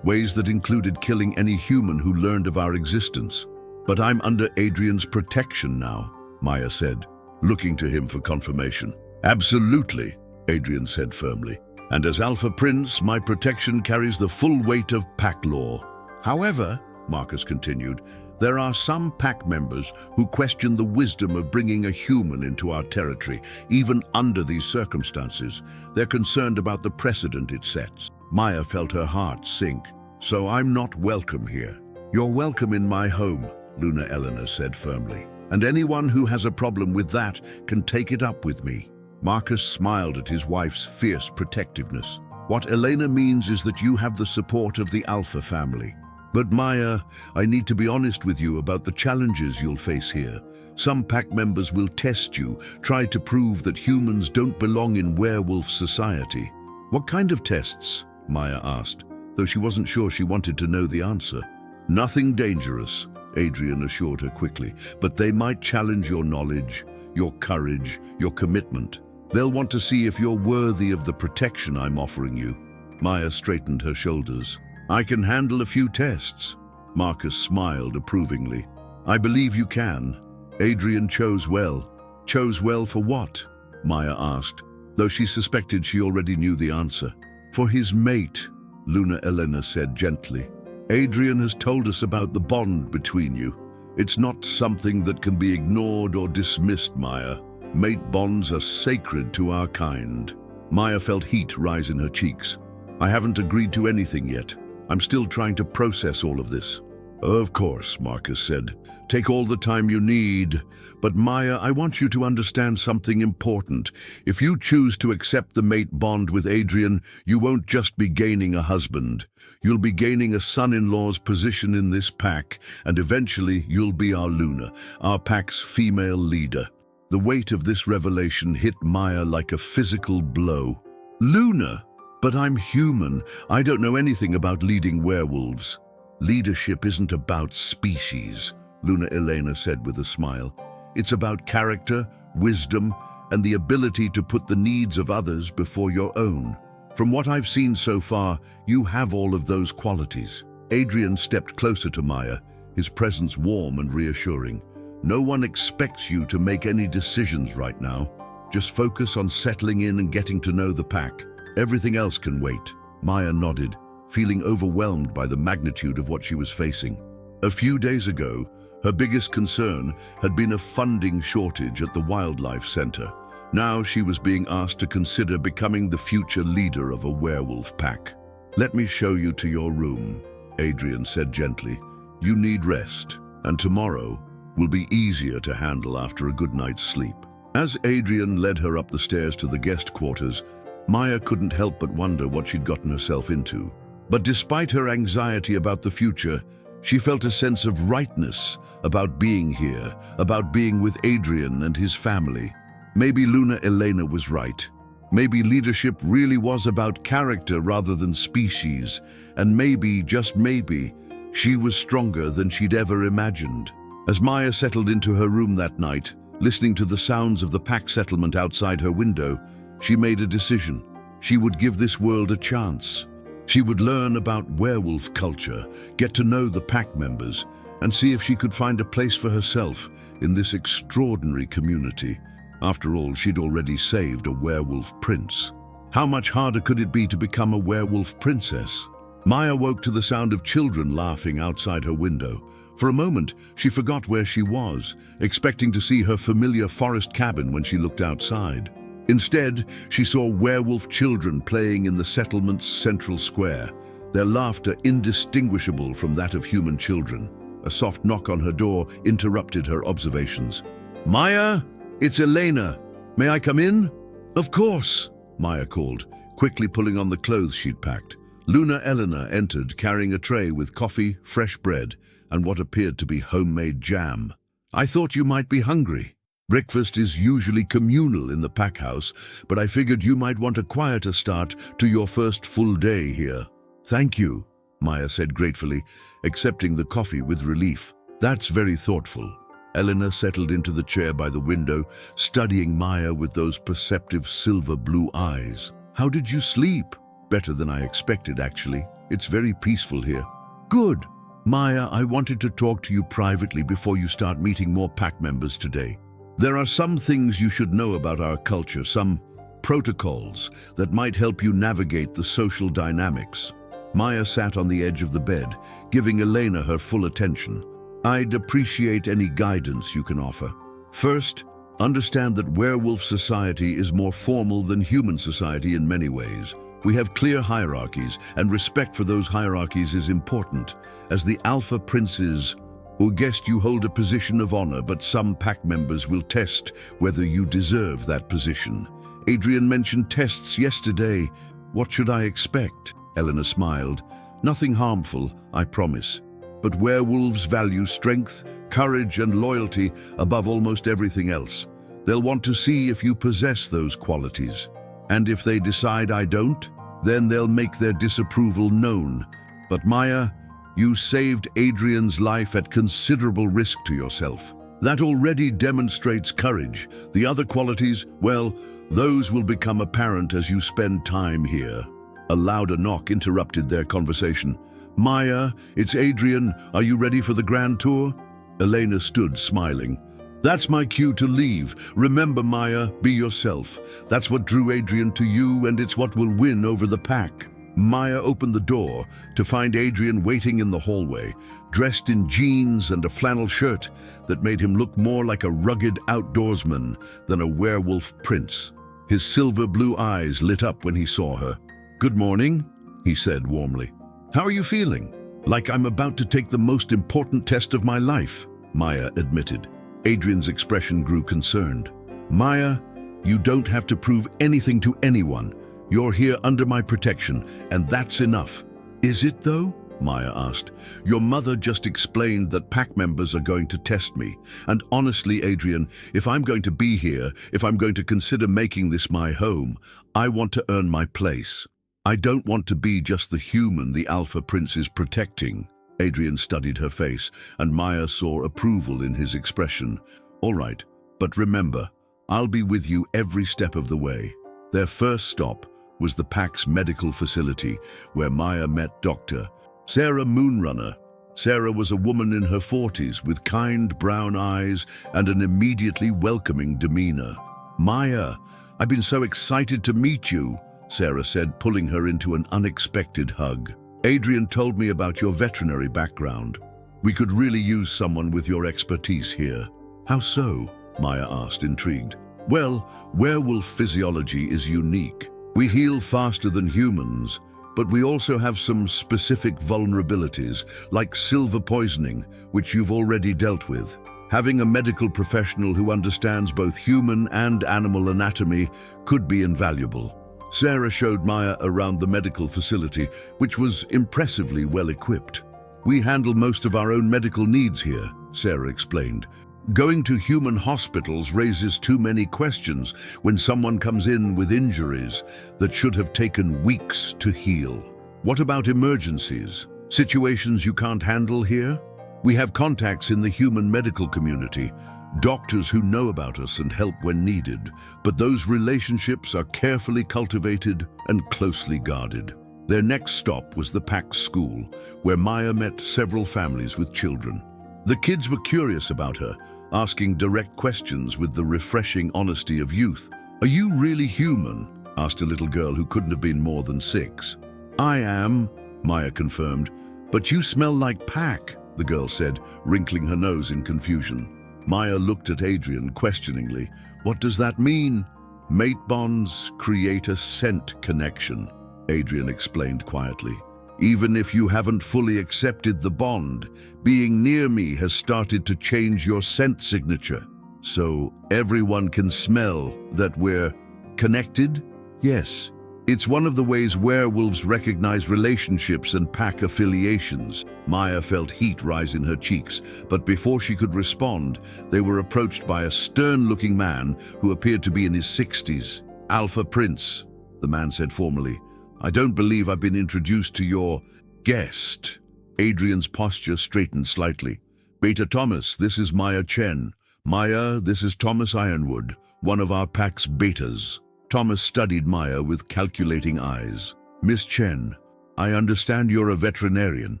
that included killing any human who learned of our existence. But I'm under Adrian's protection now," Maya said, looking to him for confirmation. "Absolutely," Adrian said firmly. "And as Alpha Prince, my protection carries the full weight of pack law." "However," Marcus continued, "there are some pack members who question the wisdom of bringing a human into our territory, even under these circumstances. They're concerned about the precedent it sets." Maya felt her heart sink. "So I'm not welcome here." "You're welcome in my home," Luna Eleanor said firmly. "And anyone who has a problem with that can take it up with me." Marcus smiled at his wife's fierce protectiveness. "What Elena means is that you have the support of the Alpha family. But Maya, I need to be honest with you about the challenges you'll face here. Some pack members will test you, try to prove that humans don't belong in werewolf society." "What kind of tests?" Maya asked, though she wasn't sure she wanted to know the answer. "Nothing dangerous," Adrian assured her quickly, "but they might challenge your knowledge, your courage, your commitment. They'll want to see if you're worthy of the protection I'm offering you." Maya straightened her shoulders. "I can handle a few tests." Marcus smiled approvingly. "I believe you can." Adrian chose well. "Chose well for what?" Maya asked, though she suspected she already knew the answer. "For his mate," Luna Elena said gently. "Adrian has told us about the bond between you. It's not something that can be ignored or dismissed, Maya. Mate bonds are sacred to our kind." Maya felt heat rise in her cheeks. "I haven't agreed to anything yet. I'm still trying to process all of this." "Of course," Marcus said. "Take all the time you need. But Maya, I want you to understand something important. If you choose to accept the mate bond with Adrian, you won't just be gaining a husband. You'll be gaining a son-in-law's position in this pack, and eventually you'll be our Luna, our pack's female leader." The weight of this revelation hit Maya like a physical blow. "Luna? But I'm human. I don't know anything about leading werewolves." "Leadership isn't about species," Luna Elena said with a smile. "It's about character, wisdom, and the ability to put the needs of others before your own. From what I've seen so far, you have all of those qualities." Adrian stepped closer to Maya, his presence warm and reassuring. "No one expects you to make any decisions right now. Just focus on settling in and getting to know the pack. Everything else can wait." Maya nodded, feeling overwhelmed by the magnitude of what she was facing. A few days ago, her biggest concern had been a funding shortage at the Wildlife Center. Now she was being asked to consider becoming the future leader of a werewolf pack. "Let me show you to your room," Adrian said gently. "You need rest, and tomorrow will be easier to handle after a good night's sleep." As Adrian led her up the stairs to the guest quarters, Maya couldn't help but wonder what she'd gotten herself into. But despite her anxiety about the future, she felt a sense of rightness about being here, about being with Adrian and his family. Maybe Luna Elena was right. Maybe leadership really was about character rather than species. And maybe, just maybe, she was stronger than she'd ever imagined. As Maya settled into her room that night, listening to the sounds of the pack settlement outside her window, she made a decision. She would give this world a chance. She would learn about werewolf culture, get to know the pack members, and see if she could find a place for herself in this extraordinary community. After all, she'd already saved a werewolf prince. How much harder could it be to become a werewolf princess? Maya woke to the sound of children laughing outside her window. For a moment, she forgot where she was, expecting to see her familiar forest cabin when she looked outside. Instead, she saw werewolf children playing in the settlement's central square, their laughter indistinguishable from that of human children. A soft knock on her door interrupted her observations. "Maya, it's Elena. May I come in?" "Of course," Maya called, quickly pulling on the clothes she'd packed. Luna Eleanor entered, carrying a tray with coffee, fresh bread, and what appeared to be homemade jam. "I thought you might be hungry. Breakfast is usually communal in the pack house, but I figured you might want a quieter start to your first full day here." "Thank you," Maya said gratefully, accepting the coffee with relief. "That's very thoughtful." Eleanor settled into the chair by the window, studying Maya with those perceptive silver-blue eyes. "How did you sleep?" "Better than I expected, actually. It's very peaceful here." "Good. Maya, I wanted to talk to you privately before you start meeting more pack members today. There are some things you should know about our culture, some protocols that might help you navigate the social dynamics. Maya sat on the edge of the bed, giving Elena her full attention. I'd appreciate any guidance you can offer. First, understand that werewolf society is more formal than human society in many ways. We have clear hierarchies, and respect for those hierarchies is important. As the alpha princes, or guest, you hold a position of honor, but some pack members will test whether you deserve that position. Adrian mentioned tests yesterday. What should I expect? Elena smiled. Nothing harmful, I promise. But werewolves value strength, courage, and loyalty above almost everything else. They'll want to see if you possess those qualities. And if they decide I don't, then they'll make their disapproval known. But Maya, you saved Adrian's life at considerable risk to yourself. That already demonstrates courage. The other qualities, well, those will become apparent as you spend time here. A louder knock interrupted their conversation. Maya, it's Adrian. Are you ready for the grand tour? Elena stood smiling. That's my cue to leave. Remember, Maya, be yourself. That's what drew Adrian to you, and it's what will win over the pack. Maya opened the door to find Adrian waiting in the hallway, dressed in jeans and a flannel shirt that made him look more like a rugged outdoorsman than a werewolf prince. His silver blue eyes lit up when he saw her. Good morning, he said warmly. How are you feeling? Like I'm about to take the most important test of my life, Maya admitted. Adrian's expression grew concerned. Maya, you don't have to prove anything to anyone. You're here under my protection, and that's enough. Is it though? Maya asked. Your mother just explained that pack members are going to test me. And honestly, Adrian, if I'm going to be here, if I'm going to consider making this my home, I want to earn my place. I don't want to be just the human the Alpha Prince is protecting. Adrian studied her face, and Maya saw approval in his expression. All right, but remember, I'll be with you every step of the way. Their first stop was the pack's medical facility, where Maya met Dr. Sarah Moonrunner. Sarah was a woman in her 40s with kind brown eyes and an immediately welcoming demeanor. Maya, I've been so excited to meet you, Sarah said, pulling her into an unexpected hug. Adrian told me about your veterinary background. We could really use someone with your expertise here. How so? Maya asked, intrigued. Well, werewolf physiology is unique. We heal faster than humans, but we also have some specific vulnerabilities, like silver poisoning, which you've already dealt with. Having a medical professional who understands both human and animal anatomy could be invaluable. Sarah showed Maya around the medical facility, which was impressively well equipped. We handle most of our own medical needs here, Sarah explained. Going to human hospitals raises too many questions when someone comes in with injuries that should have taken weeks to heal. What about emergencies? Situations you can't handle here? We have contacts in the human medical community, doctors who know about us and help when needed, but those relationships are carefully cultivated and closely guarded. Their next stop was the pack school, where Maya met several families with children. The kids were curious about her, asking direct questions with the refreshing honesty of youth. Are you really human? Asked a little girl who couldn't have been more than 6. I am, Maya confirmed. But you smell like pack, the girl said, wrinkling her nose in confusion. Maya looked at Adrian questioningly. What does that mean? Mate bonds create a scent connection, Adrian explained quietly. Even if you haven't fully accepted the bond, being near me has started to change your scent signature. So everyone can smell that we're connected? Yes. It's one of the ways werewolves recognize relationships and pack affiliations. Maya felt heat rise in her cheeks, but before she could respond, they were approached by a stern-looking man who appeared to be in his 60s. Alpha Prince, the man said formally. I don't believe I've been introduced to your guest. Adrian's posture straightened slightly. Beta Thomas, this is Maya Chen. Maya, this is Thomas Ironwood, one of our pack's betas. Thomas studied Maya with calculating eyes. Miss Chen, I understand you're a veterinarian.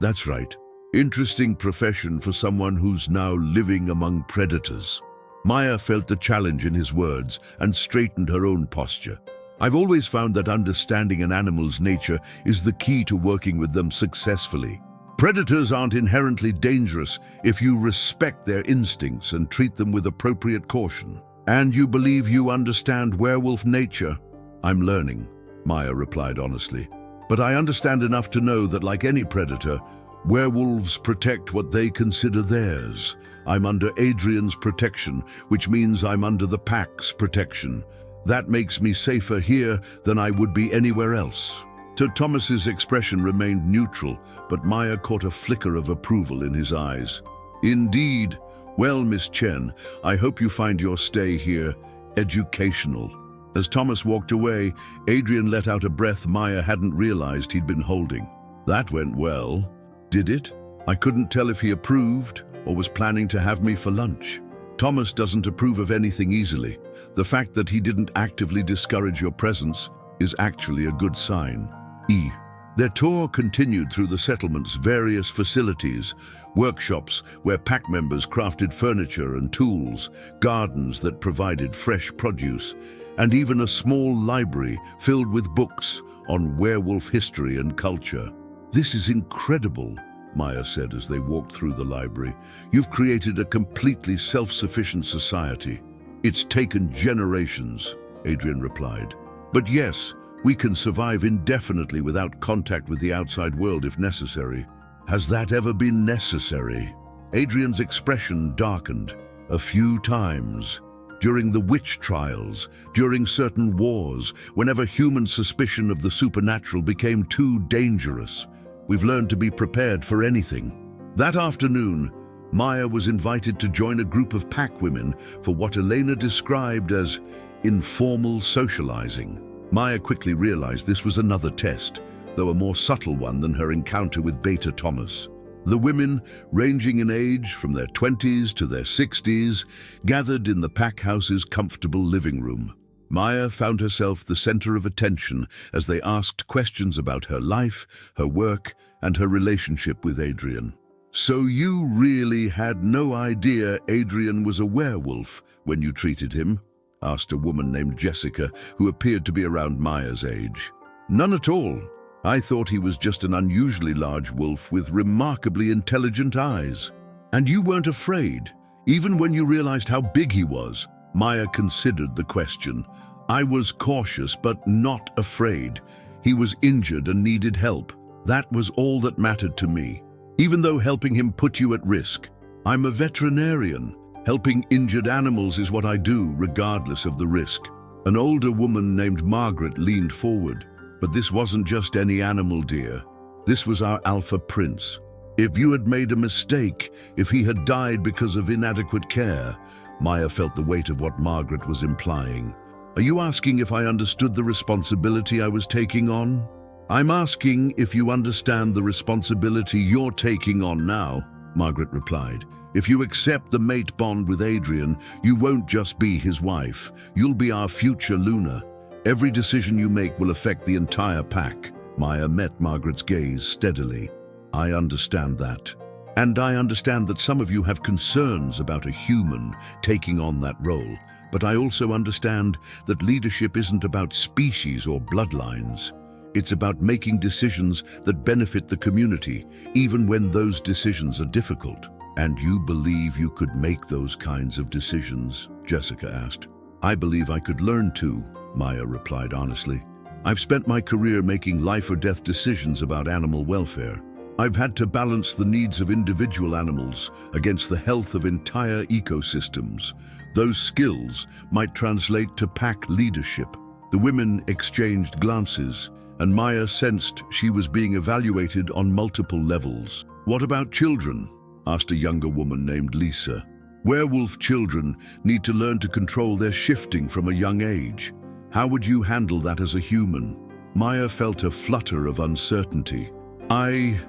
That's right. Interesting profession for someone who's now living among predators. Maya felt the challenge in his words and straightened her own posture. I've always found that understanding an animal's nature is the key to working with them successfully. Predators aren't inherently dangerous if you respect their instincts and treat them with appropriate caution. And you believe you understand werewolf nature? I'm learning, Maya replied honestly. But I understand enough to know that, like any predator, werewolves protect what they consider theirs. I'm under Adrian's protection, which means I'm under the pack's protection. That makes me safer here than I would be anywhere else. Thomas's expression remained neutral, but Maya caught a flicker of approval in his eyes. Indeed. Well, Miss Chen, I hope you find your stay here educational. As Thomas walked away, Adrian let out a breath Maya hadn't realized he'd been holding. That went well. Did it? I couldn't tell if he approved or was planning to have me for lunch. Thomas doesn't approve of anything easily. The fact that he didn't actively discourage your presence is actually a good sign. Their tour continued through the settlement's various facilities, workshops where pack members crafted furniture and tools, gardens that provided fresh produce, and even a small library filled with books on werewolf history and culture. This is incredible, Maya said as they walked through the library. You've created a completely self-sufficient society. It's taken generations, Adrian replied. But yes, we can survive indefinitely without contact with the outside world if necessary. Has that ever been necessary? Adrian's expression darkened. A few times. During the witch trials, during certain wars, whenever human suspicion of the supernatural became too dangerous. We've learned to be prepared for anything. That afternoon, Maya was invited to join a group of pack women for what Elena described as informal socializing. Maya quickly realized this was another test, though a more subtle one than her encounter with Beta Thomas. The women, ranging in age from their 20s to their 60s, gathered in the pack house's comfortable living room. Maya found herself the center of attention as they asked questions about her life, her work, and her relationship with Adrian. So you really had no idea Adrian was a werewolf when you treated him? Asked a woman named Jessica, who appeared to be around Maya's age. None at all. I thought he was just an unusually large wolf with remarkably intelligent eyes. And you weren't afraid, even when you realized how big he was? Maya considered the question. I was cautious, but not afraid. He was injured and needed help. That was all that mattered to me. Even though helping him put you at risk. I'm a veterinarian. Helping injured animals is what I do, regardless of the risk. An older woman named Margaret leaned forward. But this wasn't just any animal, dear. This was our alpha prince. If you had made a mistake, if he had died because of inadequate care, Maya felt the weight of what Margaret was implying. Are you asking if I understood the responsibility I was taking on? I'm asking if you understand the responsibility you're taking on now, Margaret replied. If you accept the mate bond with Adrian, you won't just be his wife. You'll be our future Luna. Every decision you make will affect the entire pack. Maya met Margaret's gaze steadily. I understand that. And I understand that some of you have concerns about a human taking on that role. But I also understand that leadership isn't about species or bloodlines. It's about making decisions that benefit the community, even when those decisions are difficult. And you believe you could make those kinds of decisions? Jessica asked. I believe I could learn to, Maya replied honestly. I've spent my career making life or death decisions about animal welfare. I've had to balance the needs of individual animals against the health of entire ecosystems. Those skills might translate to pack leadership. The women exchanged glances, and Maya sensed she was being evaluated on multiple levels. What about children? Asked a younger woman named Lisa. Werewolf children need to learn to control their shifting from a young age. How would you handle that as a human? Maya felt a flutter of uncertainty. I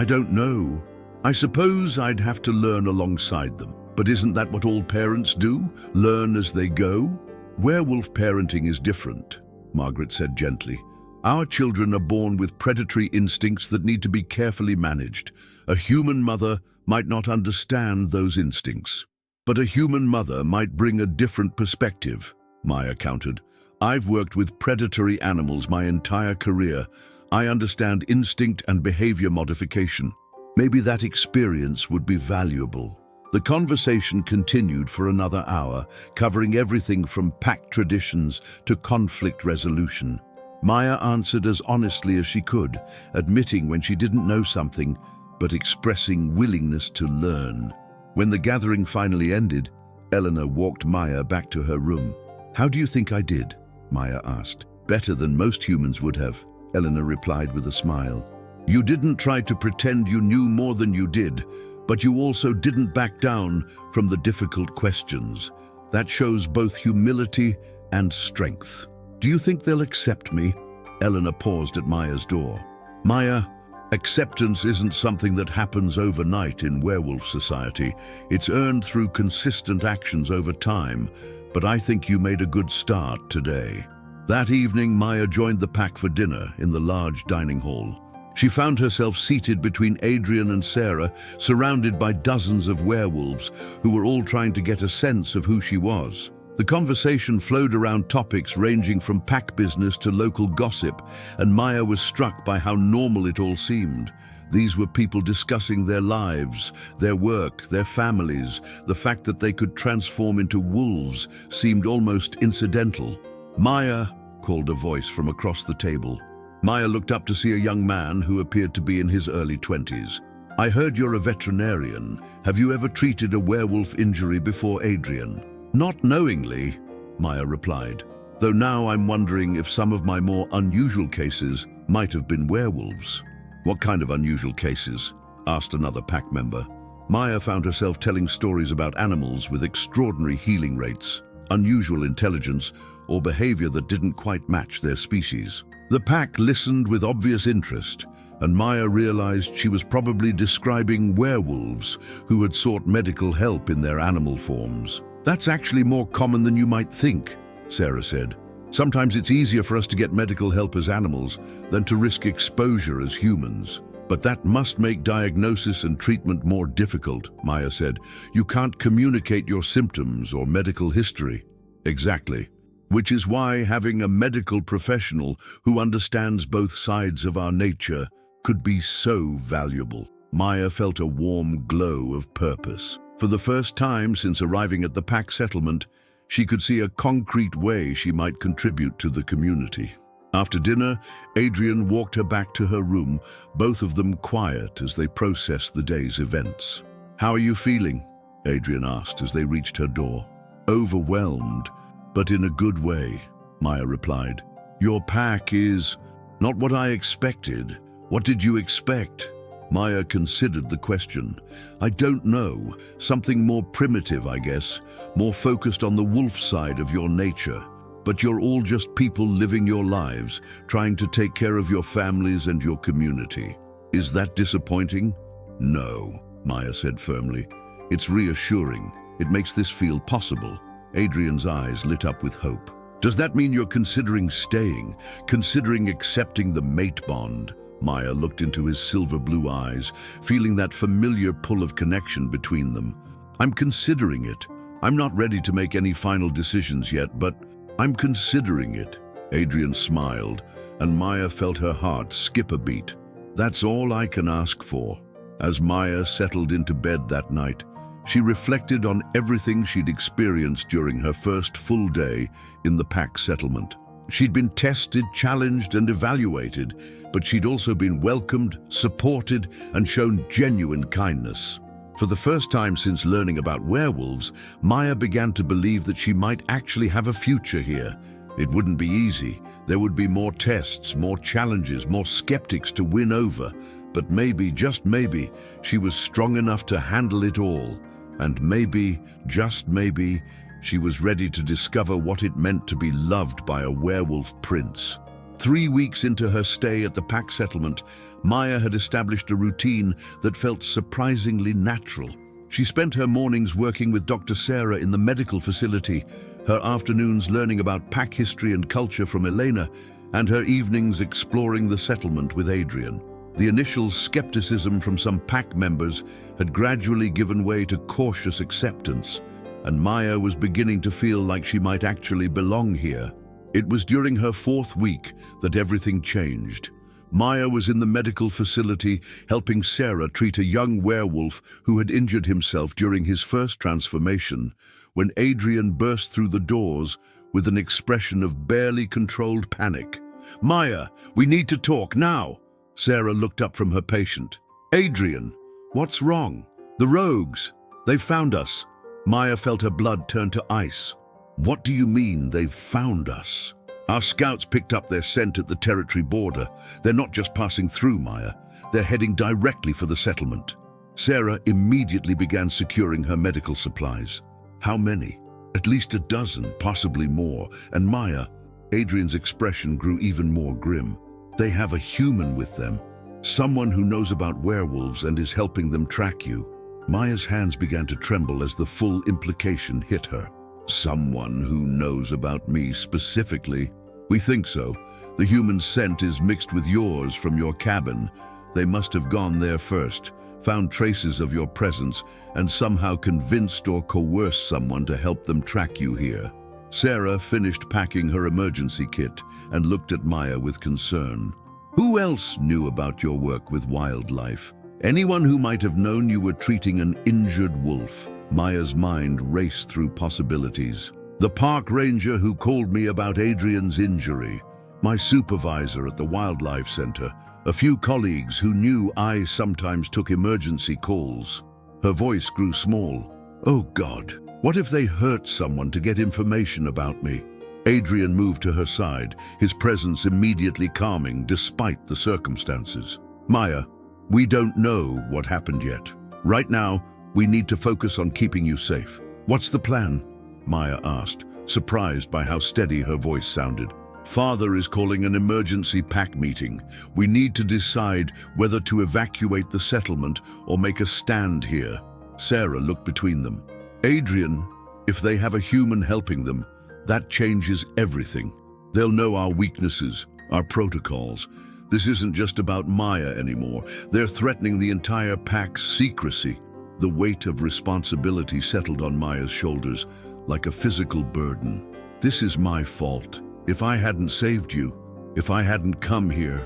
don't know. I suppose I'd have to learn alongside them. But isn't that what all parents do? Learn as they go? Werewolf parenting is different, Margaret said gently. Our children are born with predatory instincts that need to be carefully managed. A human mother might not understand those instincts. But a human mother might bring a different perspective, Maya countered. I've worked with predatory animals my entire career. I understand instinct and behavior modification. Maybe that experience would be valuable. The conversation continued for another hour, covering everything from pack traditions to conflict resolution. Maya answered as honestly as she could, admitting when she didn't know something, but expressing willingness to learn. When the gathering finally ended, Eleanor walked Maya back to her room. "How do you think I did?" Maya asked. "Better than most humans would have," Eleanor replied with a smile. "You didn't try to pretend you knew more than you did, but you also didn't back down from the difficult questions. That shows both humility and strength." "Do you think they'll accept me?" Eleanor paused at Maya's door. "Maya, acceptance isn't something that happens overnight in werewolf society. It's earned through consistent actions over time, but I think you made a good start today." That evening, Maya joined the pack for dinner in the large dining hall. She found herself seated between Adrian and Sarah, surrounded by dozens of werewolves who were all trying to get a sense of who she was. The conversation flowed around topics ranging from pack business to local gossip, and Maya was struck by how normal it all seemed. These were people discussing their lives, their work, their families. The fact that they could transform into wolves seemed almost incidental. "Maya," called a voice from across the table. Maya looked up to see a young man who appeared to be in his early 20s. "I heard you're a veterinarian. Have you ever treated a werewolf injury before, Adrian?" "Not knowingly," Maya replied, "though now I'm wondering if some of my more unusual cases might have been werewolves." "What kind of unusual cases?" asked another pack member. Maya found herself telling stories about animals with extraordinary healing rates, unusual intelligence, or behavior that didn't quite match their species. The pack listened with obvious interest, and Maya realized she was probably describing werewolves who had sought medical help in their animal forms. "That's actually more common than you might think," Sarah said. "Sometimes it's easier for us to get medical help as animals than to risk exposure as humans. But that must make diagnosis and treatment more difficult," Maya said. "You can't communicate your symptoms or medical history." "Exactly. Which is why having a medical professional who understands both sides of our nature could be so valuable." Maya felt a warm glow of purpose. For the first time since arriving at the pack settlement, she could see a concrete way she might contribute to the community. After dinner, Adrian walked her back to her room, both of them quiet as they processed the day's events. "How are you feeling?" Adrian asked as they reached her door. "Overwhelmed, but in a good way," Maya replied. "Your pack is not what I expected. What did you expect?" Maya considered the question. "I don't know. Something more primitive, I guess. More focused on the wolf side of your nature. But you're all just people living your lives, trying to take care of your families and your community. Is that disappointing?" "No," Maya said firmly. "It's reassuring. It makes this feel possible." Adrian's eyes lit up with hope. "Does that mean you're considering staying, considering accepting the mate bond?" Maya looked into his silver blue eyes, feeling that familiar pull of connection between them. "I'm considering it. I'm not ready to make any final decisions yet, but I'm considering it." Adrian smiled, and Maya felt her heart skip a beat. "That's all I can ask for." As Maya settled into bed that night, she reflected on everything she'd experienced during her first full day in the pack settlement. She'd been tested, challenged, and evaluated, but she'd also been welcomed, supported, and shown genuine kindness. For the first time since learning about werewolves, Maya began to believe that she might actually have a future here. It wouldn't be easy. There would be more tests, more challenges, more skeptics to win over. But maybe, just maybe, she was strong enough to handle it all. And maybe, just maybe, she was ready to discover what it meant to be loved by a werewolf prince. 3 weeks into her stay at the pack settlement, Maya had established a routine that felt surprisingly natural. She spent her mornings working with Dr. Sarah in the medical facility, her afternoons learning about pack history and culture from Elena, and her evenings exploring the settlement with Adrian. The initial skepticism from some pack members had gradually given way to cautious acceptance, and Maya was beginning to feel like she might actually belong here. It was during her 4th week that everything changed. Maya was in the medical facility helping Sarah treat a young werewolf who had injured himself during his first transformation, when Adrian burst through the doors with an expression of barely controlled panic. "Maya, we need to talk now." Sarah looked up from her patient. "Adrian, what's wrong? The rogues, they've found us." Maya felt her blood turn to ice. "What do you mean they've found us?" "Our scouts picked up their scent at the territory border. They're not just passing through, Maya. They're heading directly for the settlement." Sarah immediately began securing her medical supplies. "How many?" "At least a dozen, possibly more." And Maya, Adrian's expression grew even more grim. "They have a human with them. Someone who knows about werewolves and is helping them track you." Maya's hands began to tremble as the full implication hit her. "Someone who knows about me specifically?" "We think so. The human scent is mixed with yours from your cabin. They must have gone there first, found traces of your presence, and somehow convinced or coerced someone to help them track you here." Sarah finished packing her emergency kit and looked at Maya with concern. "Who else knew about your work with wildlife? Anyone who might have known you were treating an injured wolf?" Maya's mind raced through possibilities. "The park ranger who called me about Adrian's injury, my supervisor at the wildlife center, a few colleagues who knew I sometimes took emergency calls." Her voice grew small. "Oh God, what if they hurt someone to get information about me?" Adrian moved to her side, his presence immediately calming despite the circumstances. "Maya, we don't know what happened yet. Right now, we need to focus on keeping you safe." "What's the plan?" Maya asked, surprised by how steady her voice sounded. "Father is calling an emergency pack meeting. We need to decide whether to evacuate the settlement or make a stand here." Sarah looked between them. "Adrian, if they have a human helping them, that changes everything. They'll know our weaknesses, our protocols. This isn't just about Maya anymore. They're threatening the entire pack's secrecy." The weight of responsibility settled on Maya's shoulders like a physical burden. "This is my fault. If I hadn't saved you, if I hadn't come here..."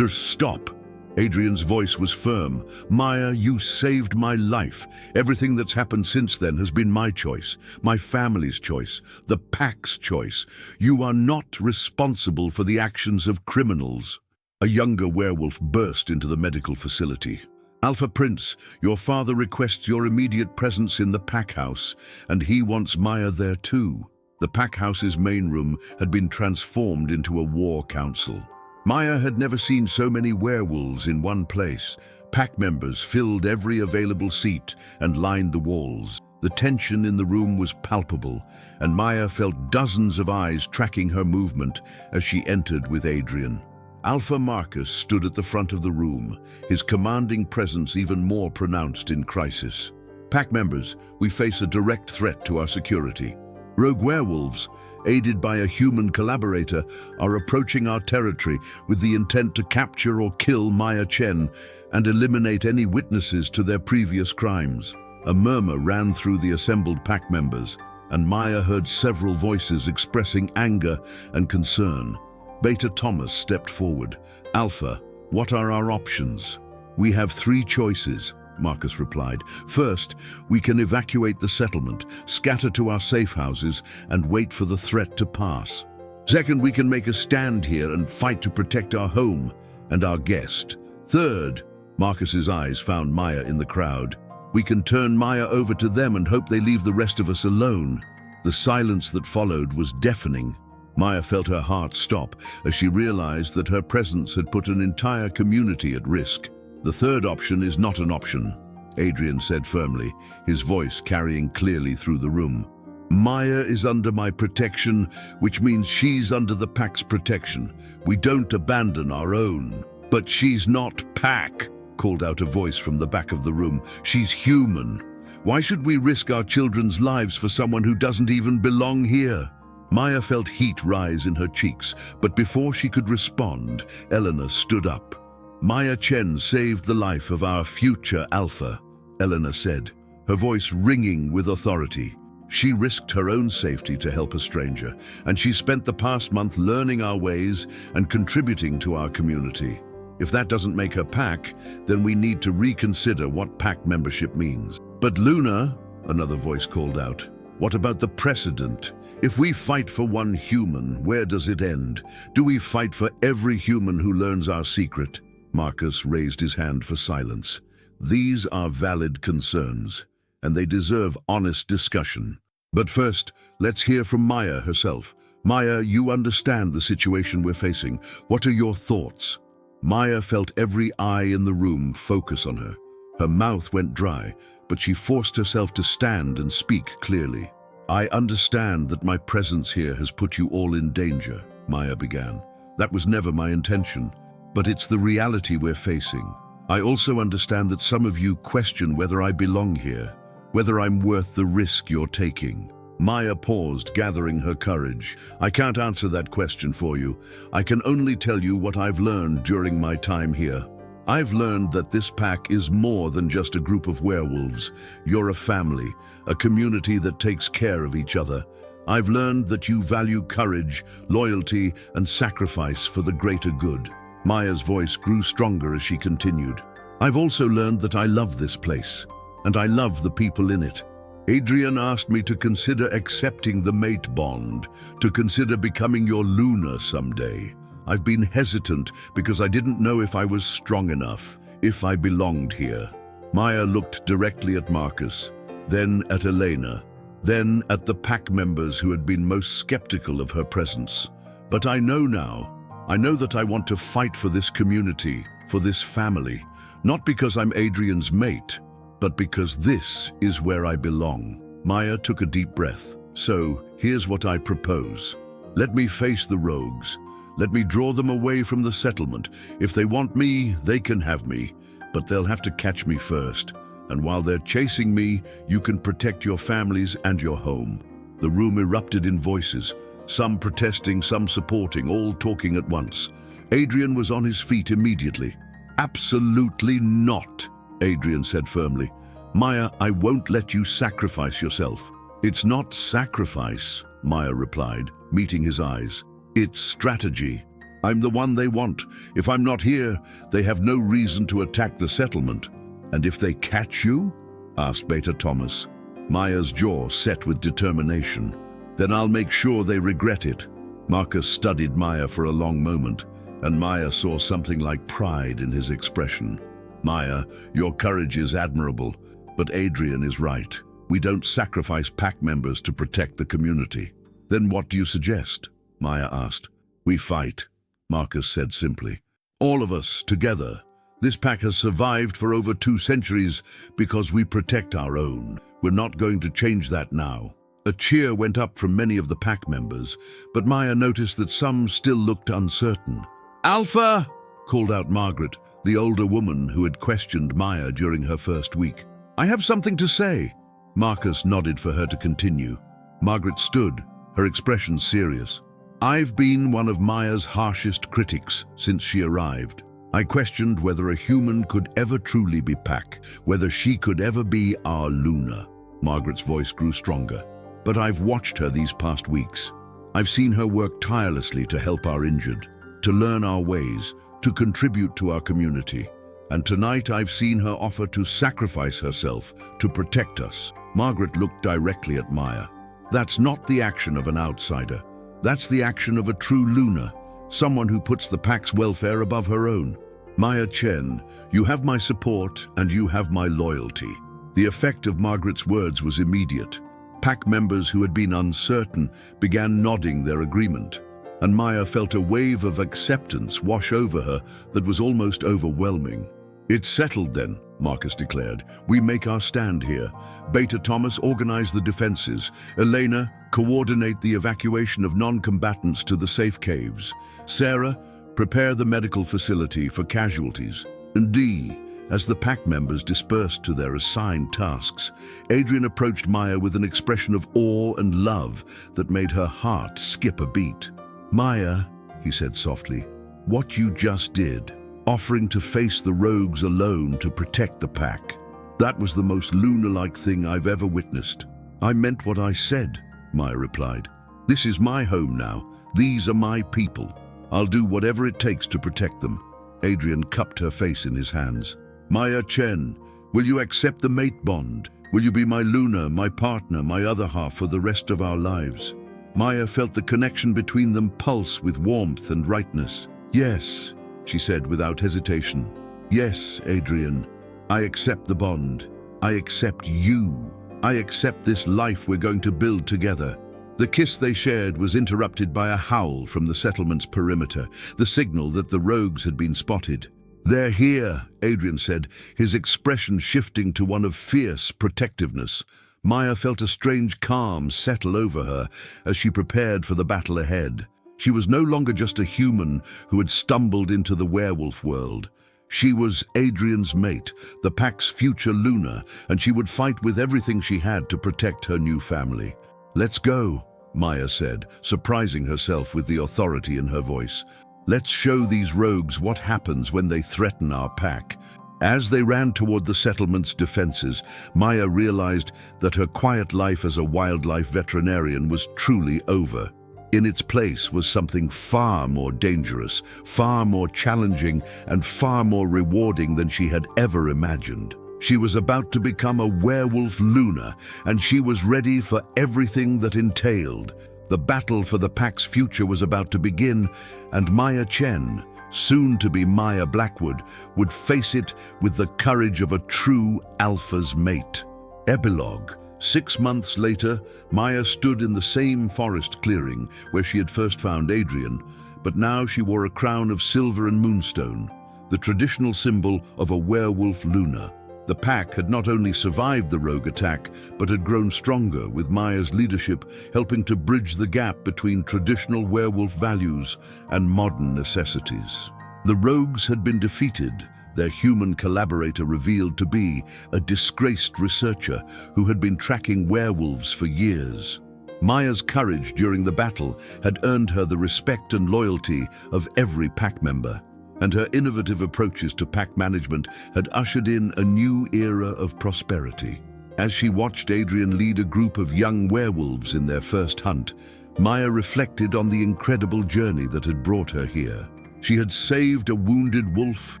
"Stop!" Adrian's voice was firm. "Maya, you saved my life. Everything that's happened since then has been my choice, my family's choice, the pack's choice. You are not responsible for the actions of criminals." A younger werewolf burst into the medical facility. "Alpha Prince, your father requests your immediate presence in the pack house, and he wants Maya there too." The pack house's main room had been transformed into a war council. Maya had never seen so many werewolves in one place. Pack members filled every available seat and lined the walls. The tension in the room was palpable, and Maya felt dozens of eyes tracking her movement as she entered with Adrian. Alpha Marcus stood at the front of the room, his commanding presence even more pronounced in crisis. "Pack members, we face a direct threat to our security. Rogue werewolves, aided by a human collaborator, are approaching our territory with the intent to capture or kill Maya Chen and eliminate any witnesses to their previous crimes." A murmur ran through the assembled pack members, and Maya heard several voices expressing anger and concern. Beta Thomas stepped forward. "Alpha, what are our options?" "We have 3 choices," Marcus replied. "First, we can evacuate the settlement, scatter to our safe houses, and wait for the threat to pass. Second, we can make a stand here and fight to protect our home and our guest. Third," Marcus's eyes found Maya in the crowd, "we can turn Maya over to them and hope they leave the rest of us alone." The silence that followed was deafening. Maya felt her heart stop as she realized that her presence had put an entire community at risk. "The third option is not an option," Adrian said firmly, his voice carrying clearly through the room. "Maya is under my protection, which means she's under the pack's protection. We don't abandon our own." "But she's not pack," called out a voice from the back of the room. "She's human. Why should we risk our children's lives for someone who doesn't even belong here?" Maya felt heat rise in her cheeks, but before she could respond, Eleanor stood up. "Maya Chen saved the life of our future Alpha," Eleanor said, her voice ringing with authority. She risked her own safety to help a stranger, and she spent the past month learning our ways and contributing to our community. If that doesn't make her pack, then we need to reconsider what pack membership means. But Luna, another voice called out, what about the precedent? If we fight for one human, where does it end? Do we fight for every human who learns our secret? Marcus raised his hand for silence. These are valid concerns, and they deserve honest discussion. But first, let's hear from Maya herself. Maya, you understand the situation we're facing. What are your thoughts? Maya felt every eye in the room focus on her. Her mouth went dry, but she forced herself to stand and speak clearly. I understand that my presence here has put you all in danger, Maya began. That was never my intention, but it's the reality we're facing. I also understand that some of you question whether I belong here, whether I'm worth the risk you're taking. Maya paused, gathering her courage. I can't answer that question for you. I can only tell you what I've learned during my time here. I've learned that this pack is more than just a group of werewolves. You're a family, a community that takes care of each other. I've learned that you value courage, loyalty, and sacrifice for the greater good. Maya's voice grew stronger as she continued. I've also learned that I love this place, and I love the people in it. Adrian asked me to consider accepting the mate bond, to consider becoming your Luna someday. I've been hesitant because I didn't know if I was strong enough, if I belonged here. Maya looked directly at Marcus, then at Elena, then at the pack members who had been most skeptical of her presence. But I know now. I know that I want to fight for this community, for this family, not because I'm Adrian's mate, but because this is where I belong. Maya took a deep breath. So, here's what I propose. Let me face the rogues. Let me draw them away from the settlement. If they want me, they can have me, but they'll have to catch me first. And while they're chasing me, you can protect your families and your home. The room erupted in voices, some protesting, some supporting, all talking at once. Adrian was on his feet immediately. Absolutely not, Adrian said firmly. Maya, I won't let you sacrifice yourself. It's not sacrifice, Maya replied, meeting his eyes. It's strategy. I'm the one they want. If I'm not here, they have no reason to attack the settlement. And if they catch you? Asked Beta Thomas. Maya's jaw set with determination. Then I'll make sure they regret it. Marcus studied Maya for a long moment, and Maya saw something like pride in his expression. Maya, your courage is admirable, but Adrian is right. We don't sacrifice pack members to protect the community. Then what do you suggest? Maya asked. We fight, Marcus said simply. All of us, together. This pack has survived for over 2 centuries because we protect our own. We're not going to change that now. A cheer went up from many of the pack members, but Maya noticed that some still looked uncertain. Alpha! Called out Margaret, the older woman who had questioned Maya during her first week. I have something to say. Marcus nodded for her to continue. Margaret stood, her expression serious. I've been one of Maya's harshest critics since she arrived. I questioned whether a human could ever truly be pack, whether she could ever be our Luna. Margaret's voice grew stronger. But I've watched her these past weeks. I've seen her work tirelessly to help our injured, to learn our ways, to contribute to our community. And tonight I've seen her offer to sacrifice herself to protect us. Margaret looked directly at Maya. That's not the action of an outsider. That's the action of a true Luna, someone who puts the pack's welfare above her own. Maya Chen, you have my support and you have my loyalty. The effect of Margaret's words was immediate. Pack members who had been uncertain began nodding their agreement, and Maya felt a wave of acceptance wash over her that was almost overwhelming. It's settled then, Marcus declared. We make our stand here. Beta Thomas, organize the defenses. Elena, coordinate the evacuation of non-combatants to the safe caves. Sarah, prepare the medical facility for casualties. And D, as the pack members dispersed to their assigned tasks, Adrian approached Maya with an expression of awe and love that made her heart skip a beat. Maya, he said softly, what you just did, offering to face the rogues alone to protect the pack, that was the most Luna-like thing I've ever witnessed. "I meant what I said," Maya replied. "This is my home now. These are my people. I'll do whatever it takes to protect them." Adrian cupped her face in his hands. "Maya Chen, will you accept the mate bond? Will you be my Luna, my partner, my other half for the rest of our lives?" Maya felt the connection between them pulse with warmth and rightness. "Yes," she said without hesitation. "Yes, Adrian, I accept the bond. I accept you. I accept this life we're going to build together." The kiss they shared was interrupted by a howl from the settlement's perimeter, the signal that the rogues had been spotted. "They're here," Adrian said, his expression shifting to one of fierce protectiveness. Maya felt a strange calm settle over her as she prepared for the battle ahead. She was no longer just a human who had stumbled into the werewolf world. She was Adrian's mate, the pack's future Luna, and she would fight with everything she had to protect her new family. "Let's go," Maya said, surprising herself with the authority in her voice. "Let's show these rogues what happens when they threaten our pack." As they ran toward the settlement's defenses, Maya realized that her quiet life as a wildlife veterinarian was truly over. In its place was something far more dangerous, far more challenging, and far more rewarding than she had ever imagined. She was about to become a werewolf Luna, and she was ready for everything that entailed. The battle for the pack's future was about to begin, and Maya Chen, soon to be Maya Blackwood, would face it with the courage of a true alpha's mate. Epilogue. 6 months later, Maya stood in the same forest clearing where she had first found Adrian, but now she wore a crown of silver and moonstone, the traditional symbol of a werewolf Luna. The pack had not only survived the rogue attack, but had grown stronger, with Maya's leadership helping to bridge the gap between traditional werewolf values and modern necessities. The rogues had been defeated, their human collaborator revealed to be a disgraced researcher who had been tracking werewolves for years. Maya's courage during the battle had earned her the respect and loyalty of every pack member, and her innovative approaches to pack management had ushered in a new era of prosperity. As she watched Adrian lead a group of young werewolves in their first hunt, Maya reflected on the incredible journey that had brought her here. She had saved a wounded wolf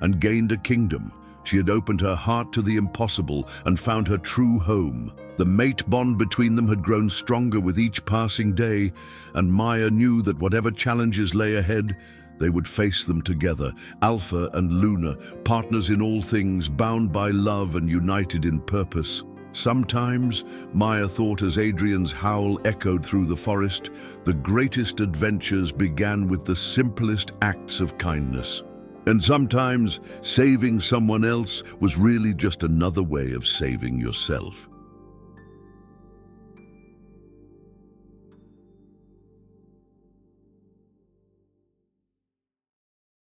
and gained a kingdom. She had opened her heart to the impossible and found her true home. The mate bond between them had grown stronger with each passing day, and Maya knew that whatever challenges lay ahead, they would face them together, Alpha and Luna, partners in all things, bound by love and united in purpose. Sometimes, Maya thought as Adrian's howl echoed through the forest, the greatest adventures began with the simplest acts of kindness. And sometimes, saving someone else was really just another way of saving yourself.